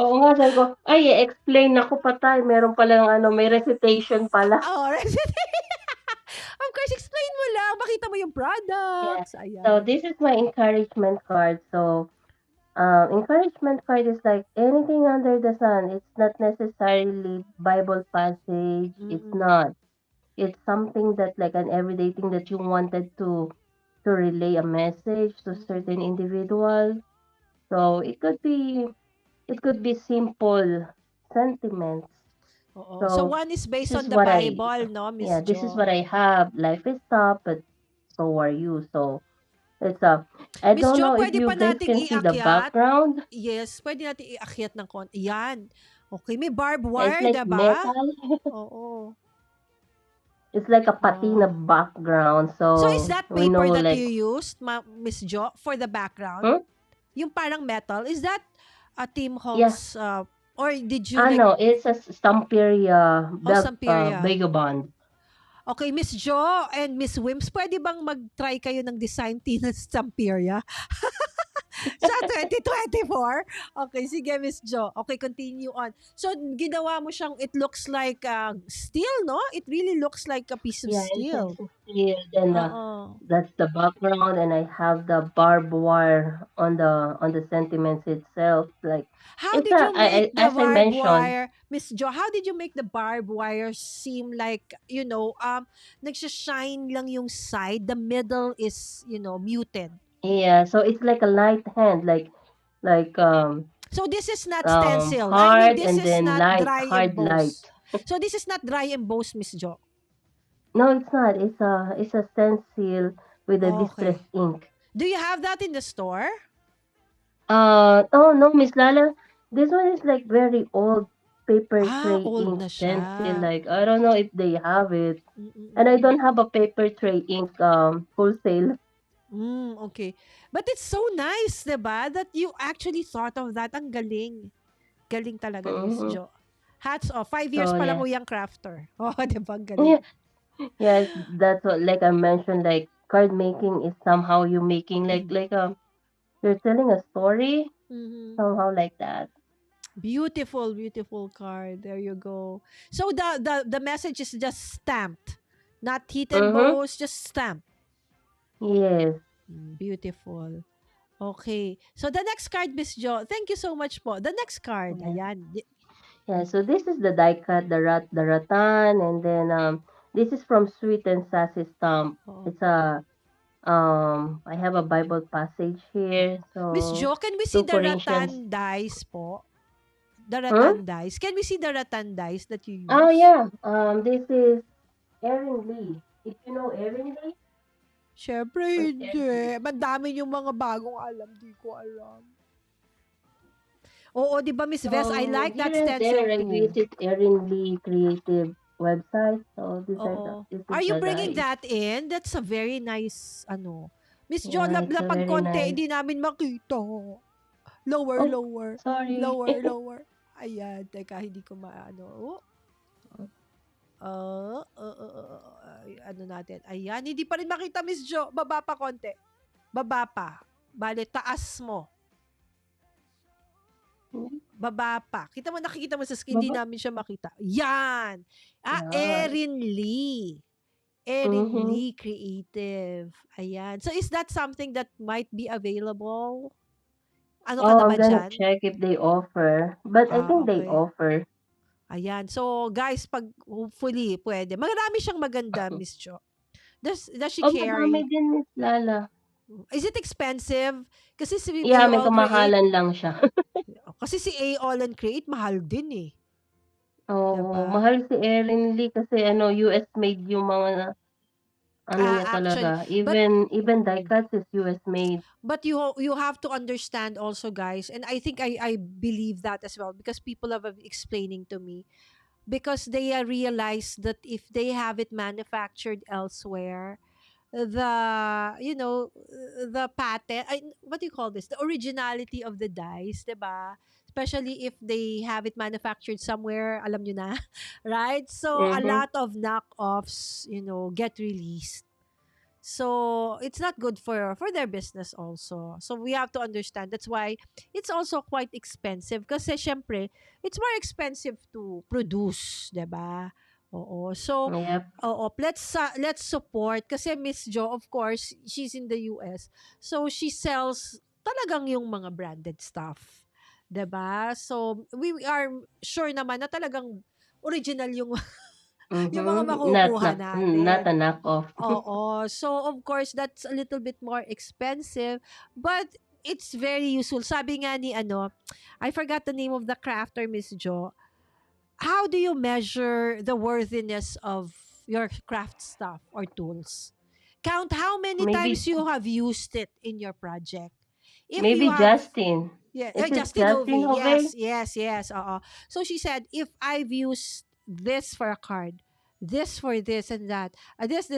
Oo nga, sabi ko, ay, explain ako patay. Meron palang ano, may recitation pala. Oh, of course, explain mo lang. Makita mo yung Yeah. products. So Ayan. this is my encouragement card. So encouragement card is like anything under the sun. It's not necessarily Bible passage. It's Mm-mm. not. It's something that like an everyday thing that you wanted to relay a message to certain Mm-mm. individual. So it could be simple sentiments. Oo. So So one is this based is on the what I Bible, no, Miss yeah, this is Jo? what I have. Life is tough, but so are you. So it's a I Miss don't Jo, know if pwede you pa guys nating can see the iakyat. background. Yes, pwede nating iakyat ng konti. Yan. Okay, may barbed It's wire, like diba? metal. Oo. It's like a patina Wow. background. So is So that we know paper that like you used, Miss Jo, for the background? hmm? Yung parang metal, is that a Tim Yeah. Holtz, or did you like, No, it's a Stamperia oh, Samperia? Vagabond. Okay, Miss Jo and Miss Wims, pwede bang mag-try kayo ng design team ng Samperia? Sa 2024? Okay, sige, Miss Jo. Okay, continue on. So, ginawa mo siyang, it looks like steel, no? It really looks like a piece of Yeah, it's like steel. steel. Then Oo. that's the background, and I have the barbed wire on the sentiments itself. Like How it's did a you make the as I barbed mentioned. wire, Miss Jo? How did you make the barbed wire seem like, nagsashine lang yung side, the middle is, muted. Yeah, so it's like a light hand, like So this is not stenciled. I mean, hard this and is then not light, dry hard light. embossed. So this is not dry embossed, Miss Jo. No, it's not. It's a stencil with a distress Okay. ink. Do you have that in the store? Oh no, Miss Lala, this one is like very old paper Ah, tray old ink na stencil. siya. Like I don't know if they have it, and I Mm-mm-mm. don't have a paper tray ink wholesale. Okay. But it's so nice, 'di ba? That you actually thought of that. Ang galing. Galing talaga ni Miss Hmm. Jo. Hats off. 5 years So pa lang yeah, ho yung crafter. Oh, 'di ba? Ang galing. yeah, yes, that's what like I mentioned. Like card making is somehow you making you're telling a story Mhm. somehow like that. Beautiful, beautiful card. There you go. So the message is just stamped. Not heat and Mm-hmm. bows, just stamped. Yes. Beautiful. Okay. So the next card, Miss Jo. Thank you so much po. The next card. Yeah. Ayan. Yeah, so this is the die cut, the rattan, and then this is from Sweet and Sassy Stump. Oo. It's a I have a Bible passage here. Miss So Jo, can we see 2 the Corinthians. rattan dice po? The Huh? rattan dice. Can we see the rattan dice that you Oh use? yeah. This is Erin Lee. If you know Erin Lee, Siyempre, where's Erin Lee? hindi. Madami yung mga bagong alam. Di ko alam. Oo, 'di ba, Miss Ves, I like Here that and stencil there, I too. visit Erin Lee creative website. So Oo. this is Are you the bringing guys. that in? That's a very nice ano. Miss Jo, Yeah, it's a lapag very konti, nice. hindi namin makita. Lower, Oh, lower. sorry. Lower, lower. Ayan, teka, hindi ko maano. Oh, ano natin. Ayan, hindi pa rin makita, Miss Jo. Baba pa konti. Baba pa. Bale, taas mo. Baba pa. Kita mo, nakikita mo sa screen, hindi Baba. namin siya makita. Yan. Yan. Erin Lee. Erin Mm-hmm. Lee Creative. Ayan. So, is that something that might be available? Ano ka Oh, na I'm ba gonna dyan? check if they offer. But I think they Okay. offer. Ayan. So, guys, pag hopefully, pwede. Marami siyang maganda, Miss Jo. Does she Oh, madami carry? din, Miss Lala. Is it expensive? Kasi si Yeah, may All Create, kamahalan lang siya. kasi si All and Create, mahal din eh. Oo, Diba? mahal si Erin Lee kasi ano, US made yung mga ano niya Actually, talaga. but Even die mm, cuts is US made. but you have to understand also, guys, and I think I believe that as well, because people have been explaining to me, because they realize that if they have it manufactured elsewhere, the the patent, what do you call this, the originality of the dice, diba, especially if they have it manufactured somewhere, alam nyo na, right? So a Mm-hmm. lot of knockoffs, get released. So it's not good for their business also. So we have to understand. That's why it's also quite expensive. Kasi syempre, it's more expensive to produce, 'di ba? Oo. So, Yep. oo, let's support kasi Miss Jo, of course, she's in the US. So she sells talagang yung mga branded stuff. 'Di ba? So we are sure naman na talagang original yung yung mga Mm-hmm. makukuha Not natin. a knockoff. Oo. So, of course, that's a little bit more expensive, but it's very useful. Sabi nga ni I forgot the name of the crafter, Miss Jo. How do you measure the worthiness of your craft stuff or tools? Count how many Maybe times you have used it in your project. If you maybe have Justin. yeah, Is it Justin Justin Hovey. Hovey? Yes, yes, yes. So she said, if I've used this for a card, this for this and that, this.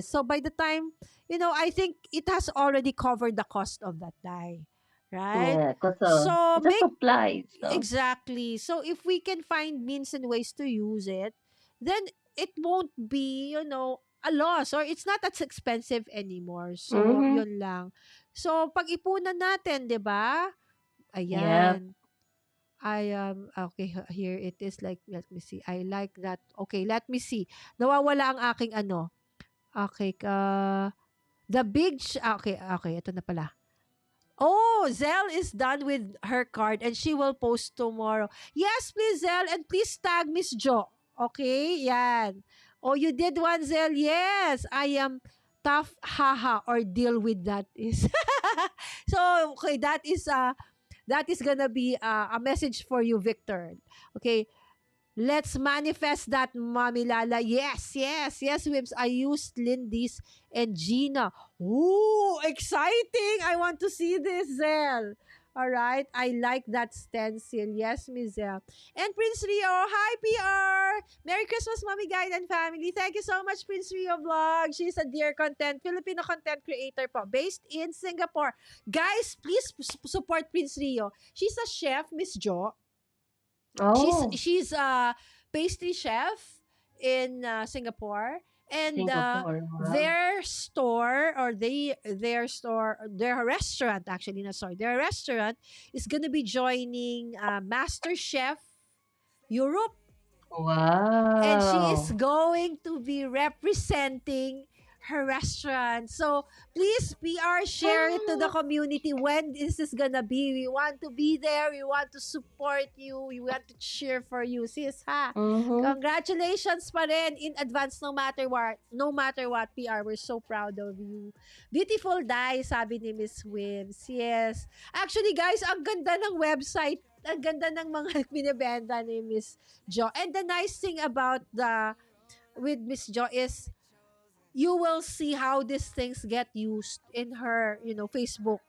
So by the time, I think it has already covered the cost of that die, right? Yeah, because So it's a make supply. So exactly. So if we can find means and ways to use it, then it won't be, a loss, or it's not as expensive anymore. So, mm-hmm. yun lang. So, pag-ipunan natin, 'di ba? Yep. Ayan. Okay, here it is, like, let me see. I like that. Okay, let me see. Nawawala ang aking Okay, okay, ito na pala. Oh, Zell is done with her card and she will post tomorrow. Yes, please, Zell, and please tag Miss Jo. Okay, yan. Oh, you did one, Zell. Yes, I am tough, haha, or deal with that is. So, okay, that is gonna be a message for you, Victor. Okay, let's manifest that, Mommy Lala. Yes, yes, yes, Wims. I used Lindy's and Gina. Ooh, exciting. I want to see this, Zell. All right. I like that stencil. Yes, Miss Zell. And Prince Rio. Hi, PR. Merry Christmas, Mommy Guide and family. Thank you so much, Prince Rio Vlog. She's a dear Filipino content creator po, based in Singapore. Guys, please support Prince Rio. She's a chef, Miss Jo. she's Oh, she's a pastry chef in Singapore, and Singapore. Wow. their restaurant, actually, no, sorry, their restaurant is gonna be joining Master Chef Europe, and she is Wow. going to be representing her restaurant. So please PR, share it to the community. When is this gonna be? We want to be there. We want to support you. We want to cheer for you, sis, ha? Mm-hmm. Congratulations pa rin in advance, no matter what. No matter what, PR, we're so proud of you. Beautiful die, sabi ni Miss Wims. Yes. Actually, guys, ang ganda ng website. Ang ganda ng mga binibenta ni Miss Jo. And the nice thing about with Miss Jo is you will see how these things get used in her, Facebook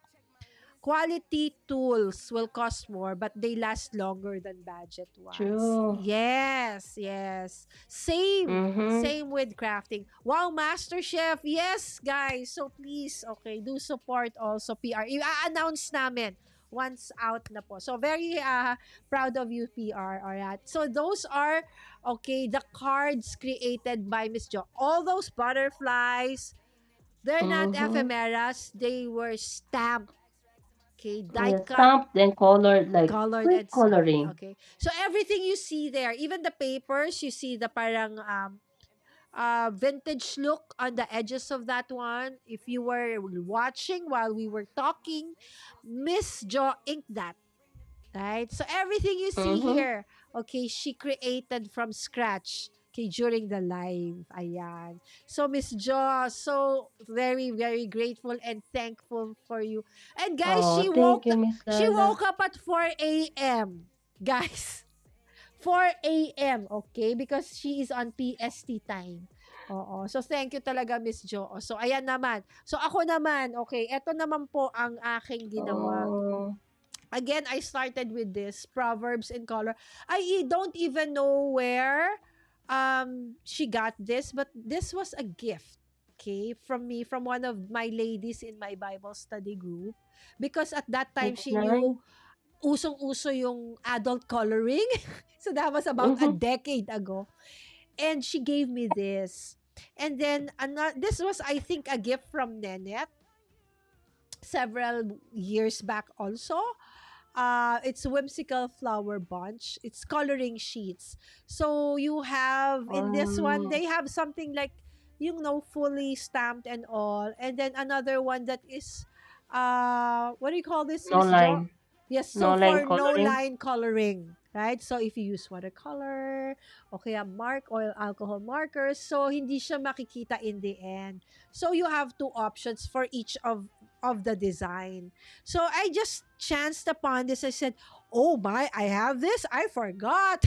quality tools will cost more, but they last longer than budget ones. True. Yes, yes. Same. Mm-hmm. Same with crafting. Wow, Master Chef. Yes, guys. So please, okay, do support also PR. I-announce namin once out na po. So very proud of you, PR. Alright. So those are, okay, the cards created by Miss Jo. All those butterflies, they're not Mm-hmm. ephemeras. They were stamped. Okay, die Yeah, cut, stamped and colored like colored quick and stamped. coloring. Okay. So everything you see there, even the papers, you see the parang vintage look on the edges of that one. If you were watching while we were talking, Miss Jo inked that. Right? So everything you see Mm-hmm. here, okay, she created from scratch. Okay, during the live. Ayan. So Miss Jo, so very, very grateful and thankful for you. And guys, Oh, thank you, Miss she Lala. woke up at 4 a.m. Guys, 4 a.m. Okay? Because she is on PST time. Oo. So, thank you talaga, Miss Jo. So, ayan naman. So, ako naman, okay, eto naman po ang aking ginawa. Oh, Again, I started with this, Proverbs in color. I don't even know where she got this, but this was a gift, okay, from me, from one of my ladies in my Bible study group. Because at that time, that's she knew nice. usong-uso yung adult coloring. So that was about a Mm-hmm. decade ago. And she gave me this. And then this was, I think, a gift from Nenet several years back also. It's whimsical flower bunch. It's coloring sheets. So you have in this one, Oh, they have something like, fully stamped and all. And then another one that is, what do you call this, no Miss Jo? line. Yes, so No line for no coloring. line coloring, right? So if you use watercolor, okay, oil alcohol markers, so hindi siya makikita in the end. So you have two options for each of the design. So I just chanced upon this. I said, "Oh my, I have this. I forgot."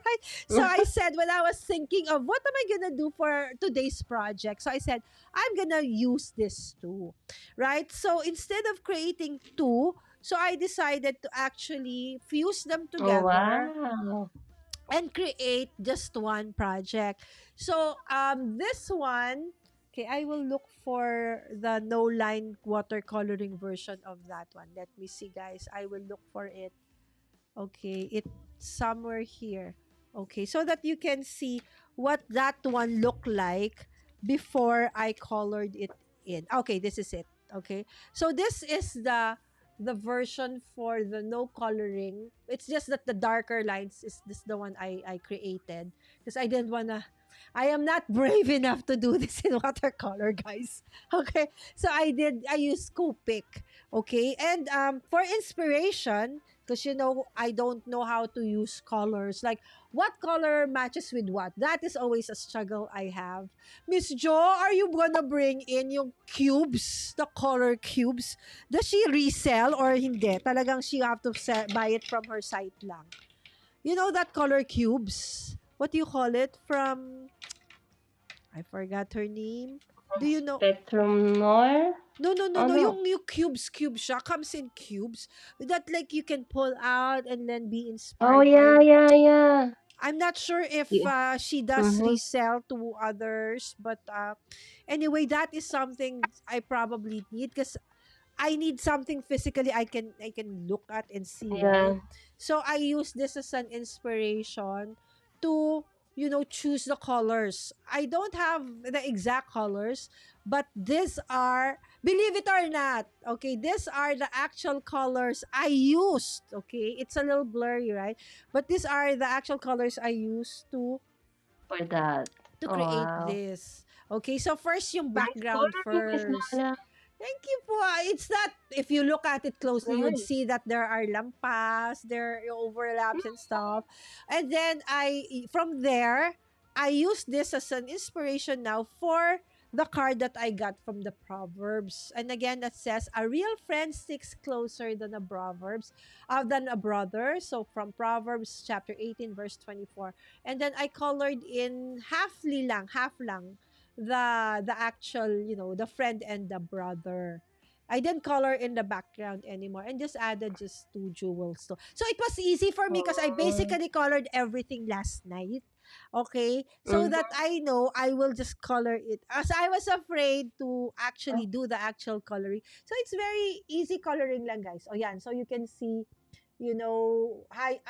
Right? So I said, when I was thinking of what am I gonna do for today's project, so I said, I'm gonna use this too, right? So instead of creating two, so I decided to actually fuse them Oh, together wow. and create just one project. So this one, okay, I will look for the no line watercoloring version of that one. Let me see, guys. I will look for it. Okay, it's somewhere here. Okay, so that you can see what that one looked like before I colored it in. Okay, this is it. Okay, so this is the version for the no coloring. It's just that the darker lines is this the one I created because I didn't wanna. I am not brave enough to do this in watercolor, guys. Okay, so I used Copic. Okay, and for inspiration, because I don't know how to use colors, like what color matches with what. That is always a struggle I have. Miss Jo, are you gonna bring in yung cubes, the color cubes? Does she resell or hindi? Talagang she have to buy it from her site lang. You know that color cubes, what do you call it, from, I forgot her name. Do you know? Spectrum Noir? No, no, no, Oh, no. no. Yung cubes siya. Comes in cubes. That like you can pull out and then be Oh, inspired by. yeah, yeah, yeah. I'm not sure if Yeah. she does Mm-hmm. resell to others, but anyway, that is something I probably need because I need something physically I can look at and see, right? Yeah. So I use this as an inspiration to choose the colors. I don't have the exact colors, but these are, believe it or not, okay, these are the actual colors I used. Okay, it's a little blurry, right? But these are the actual colors I used For that. to Oh, create wow. this. Okay, so first yung Nice background coloring, Miss first. Lala. Thank you po. It's not, if you look at it closely, you'd Nice. see that there are lampas, there are overlaps and stuff. And then from there, I use this as an inspiration now for the card that I got from the Proverbs. And again, that says, a real friend sticks closer than than a brother. So from Proverbs chapter 18, verse 24. And then I colored in half lang, the actual, the friend and the brother. I didn't color in the background anymore and just added just two jewels. So it was easy for me because I Mm, basically colored everything last night. Okay. So that mhm. I know I will just color it. As I was afraid to actually do the actual coloring. So it's very easy coloring lang, guys. Oh, yeah. So you can see, I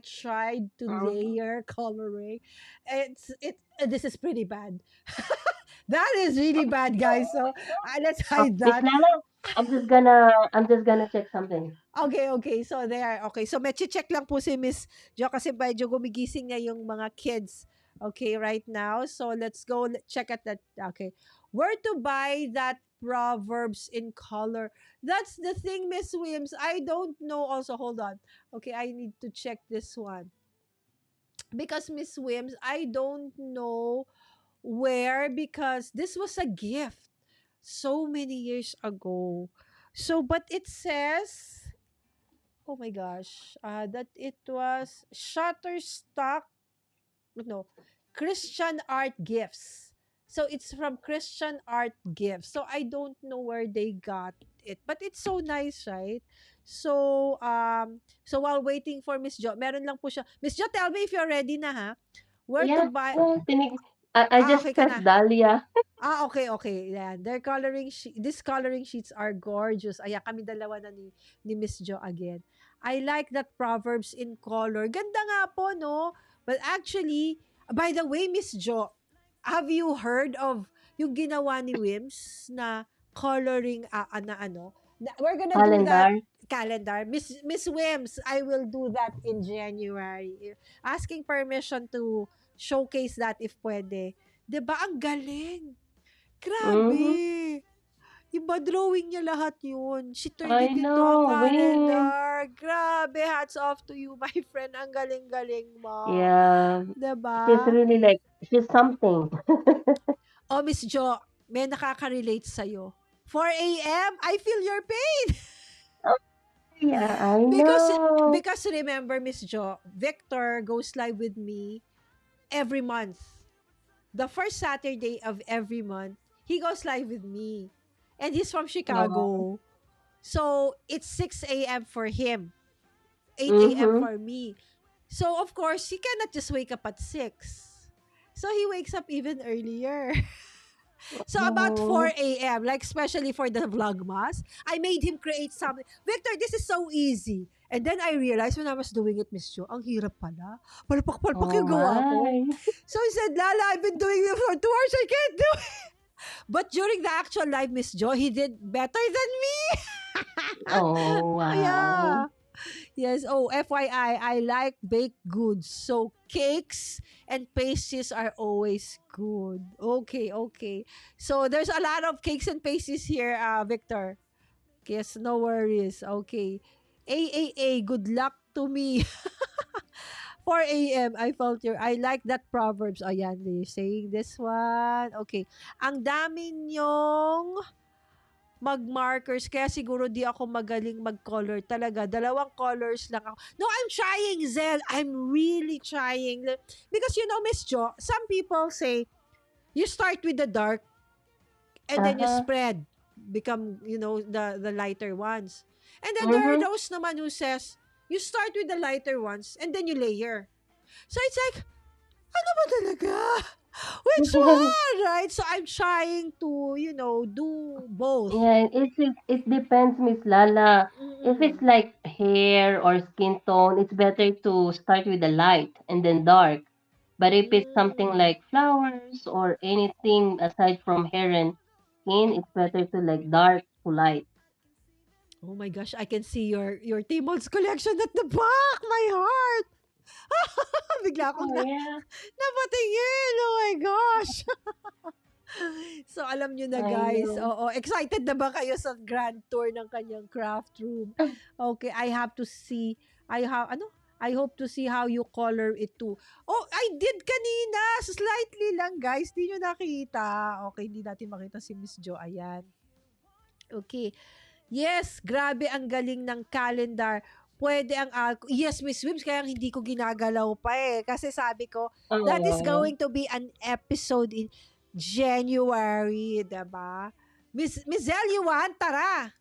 tried to Mhm. layer coloring. This is pretty bad. That is really bad, guys. So let's hide Miss that. Lala, I'm just gonna check something. Okay, okay. So there. Okay. So check lang po si Miss Jo kasi medyo gumigising na yung mga kids. Okay, right now. So let's go check at that. Okay. Where to buy that Proverbs in color? That's the thing, Miss Williams. I don't know also. Hold on. Okay, I need to check this one. Because Miss Williams, I don't know where because this was a gift so many years ago. So but it says, oh my gosh, that it was Shutterstock, no, Christian Art Gifts. So it's from Christian Art Gifts. So I don't know where they got it, but it's so nice, right? So while waiting for Miss Jo, meron lang po siya. Miss Jo, tell me if you're ready na, ha? Where to Yeah, buy? I Ah, just okay ka pressed na. Dahlia. Okay, okay. Yeah, these coloring sheets are gorgeous. Ayan, kami dalawa na ni Miss Jo again. I like that Proverbs in color. Ganda nga po, no? But actually, by the way, Miss Jo, have you heard of yung ginawa ni Wims na coloring we're gonna do that Calendar. calendar. Miss Wims, I will do that in January. Asking permission to showcase that if pwede. 'Di ba ang galing? Mm-hmm. Grabe! Iba drawing niya lahat yun. She turned I it into a know, Win. calendar. Grabe, hats off to you, my friend. Ang galing-galing mo. Yeah, she's 'Di ba? really like she's something. Oh, Miss Jo, may nakaka-relate sa'yo. 4 a.m., I feel your pain. Oh, yeah, I Because, know. because remember, Miss Jo, Victor goes live with me every month. The first Saturday of every month, he goes live with me. And he's from Oh. Chicago. So it's 6 a.m. for him, 8 a.m. Mm-hmm. for me. So of course, he cannot just wake up at 6. So he wakes up even earlier. So about Oh. 4 a.m., like especially for the vlogmas, I made him create something. Victor, this is so easy. And then I realized when I was doing it, Miss Jo, ang hirap pala. Palpak-palpak Oh yung gawa ko. my. So he said, Lala, I've been doing it for 2 hours. I can't do it. But during the actual live, Miss Jo, he did better than me. Oh wow. Yeah. Yes. Oh, FYI, I like baked goods. So cakes and pastries are always good. Okay, okay. So there's a lot of cakes and pastries here, Victor. Yes, no worries. Okay. Good luck to me. 4 a.m. I like that Proverbs. Ayan, they're saying this one. Okay. Ang dami nyong mag-markers kaya siguro di ako magaling mag-color talaga. Dalawang colors lang ako. No, I'm trying, Zel. I'm really trying. Because Miss Jo, some people say you start with the dark and then you Uh-huh. spread become, the lighter ones. And then there are Mm-hmm. those naman who says you start with the lighter ones and then you layer. So it's like, ano ba talaga? Which one, right? So I'm trying to, do both. Yeah, it depends, Miss Lala. If it's Mm-mm. like hair or skin tone, it's better to start with the light and then dark. But if it's something Mm. like flowers or anything aside from hair and skin, it's better to like dark to light. Oh my gosh, I can see your Timon's collection at the back. My heart. Bigla akong Oh yeah, napatingin. Oh my gosh. So alam nyo na, I guys. know. Oo, excited na ba kayo sa grand tour ng kanyang craft room? Okay, I have to see. I hope to see how you color it too. Oh, I did kanina. Slightly lang, guys. Di nyo nakita. Okay, hindi natin makita si Miss Jo. Ayan. Okay. Yes, grabe ang galing ng calendar. Pwede ang yes, Miss Wims, kaya hindi ko ginagalaw pa eh. Kasi sabi ko, that is Oh, going to be an episode in January, diba? Miss Zell, you want? Tara.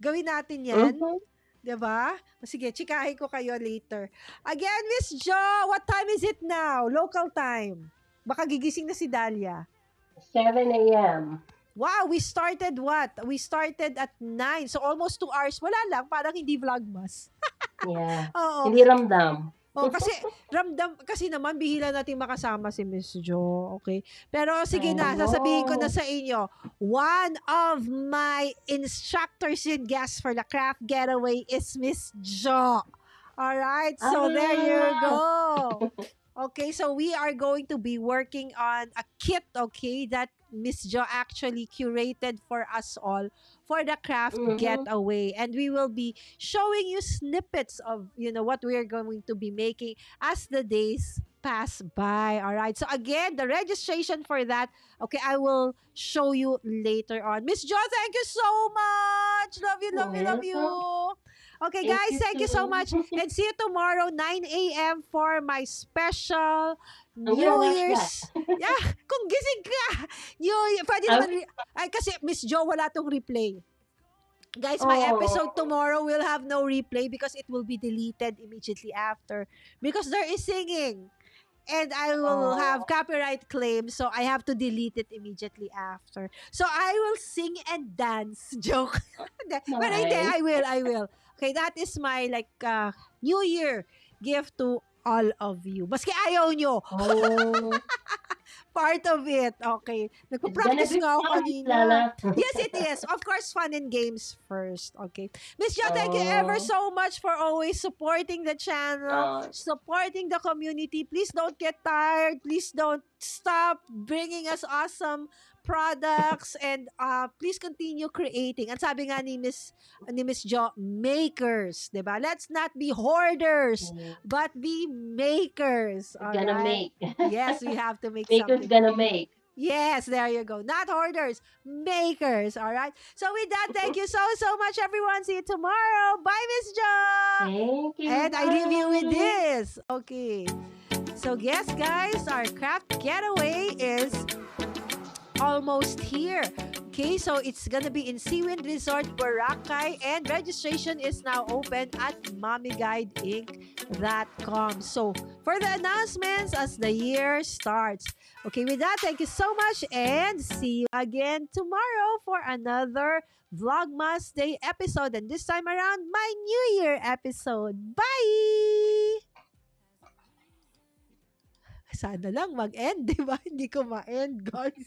Gawin natin yan. Mhm. 'Di ba? Sige, chikahin ko kayo later. Again, Miss Jo, what time is it now? Local time. Baka gigising na si Dahlia. 7 a.m. Wow, we started what? We started at 9. So almost 2 hours. Wala lang, parang hindi vlogmas. Yeah. Oo. Hindi ramdam. Oh, kasi ramdam kasi naman bihira nating makasama si Miss Jo, okay? Pero sige I na, sasabihin ko na know. sa inyo, one of my instructors and guests for the craft getaway is Miss Jo. All right, so there you Ah. go. Okay, so we are going to be working on a kit, okay, that Miss Jo actually curated for us all for the craft Mhm. getaway. And we will be showing you snippets of, what we are going to be making as the days pass by. All right. So again, the registration for that, okay, I will show you later on. Miss Jo, thank you so much. Love you, love you, love you. Welcome. Okay, Thank guys, you thank you so too. much. And see you tomorrow, 9 a.m. for my special I'm gonna New watch that. Year's. Yeah, kung gising ka. Pwede naman, Okay. ay, kasi Miss Jo, wala tong replay. Guys, my episode Oh. tomorrow will have no replay because it will be deleted immediately after. Because there is singing. And I will have Oh. copyright claims, so I have to delete it immediately after. So I will sing and dance. Joke. But hindi, Nice. I will. Okay, that is my New Year gift to all of you. Maski ayaw nyo, Oh. part of it. Okay. It's gonna Nagpo-practice be nga ako fun, Miss kanina. Lala. Yes, it is. Of course, fun and games first. Okay. Miss Jo, thank you ever Oh. so much for always supporting the channel, Oh. supporting the community. Please don't get tired. Please don't stop bringing us awesome products and please continue creating. At sabi nga ni Miss Jo, makers, 'di ba? Let's not be hoarders, Mm. but be makers. It's All gonna right? make. Yes, we have to make Maker's something. gonna make. Yes, there you go. Not hoarders, makers. All right. So with that, thank you so so much, everyone. See you tomorrow. Bye, Miss Jo. Thank you. And I leave you with Bye. this. Okay. So yes, guys, our craft getaway is almost here. Okay, so it's gonna be in Seawind Resort, Boracay, and registration is now open at mommyguideinc.com. So for the announcements as the year starts. Okay, with that, thank you so much and see you again tomorrow for another Vlogmas Day episode. And this time around, my New Year episode. Bye! Sana lang mag-end, di ba? Hindi ko ma-end, guys.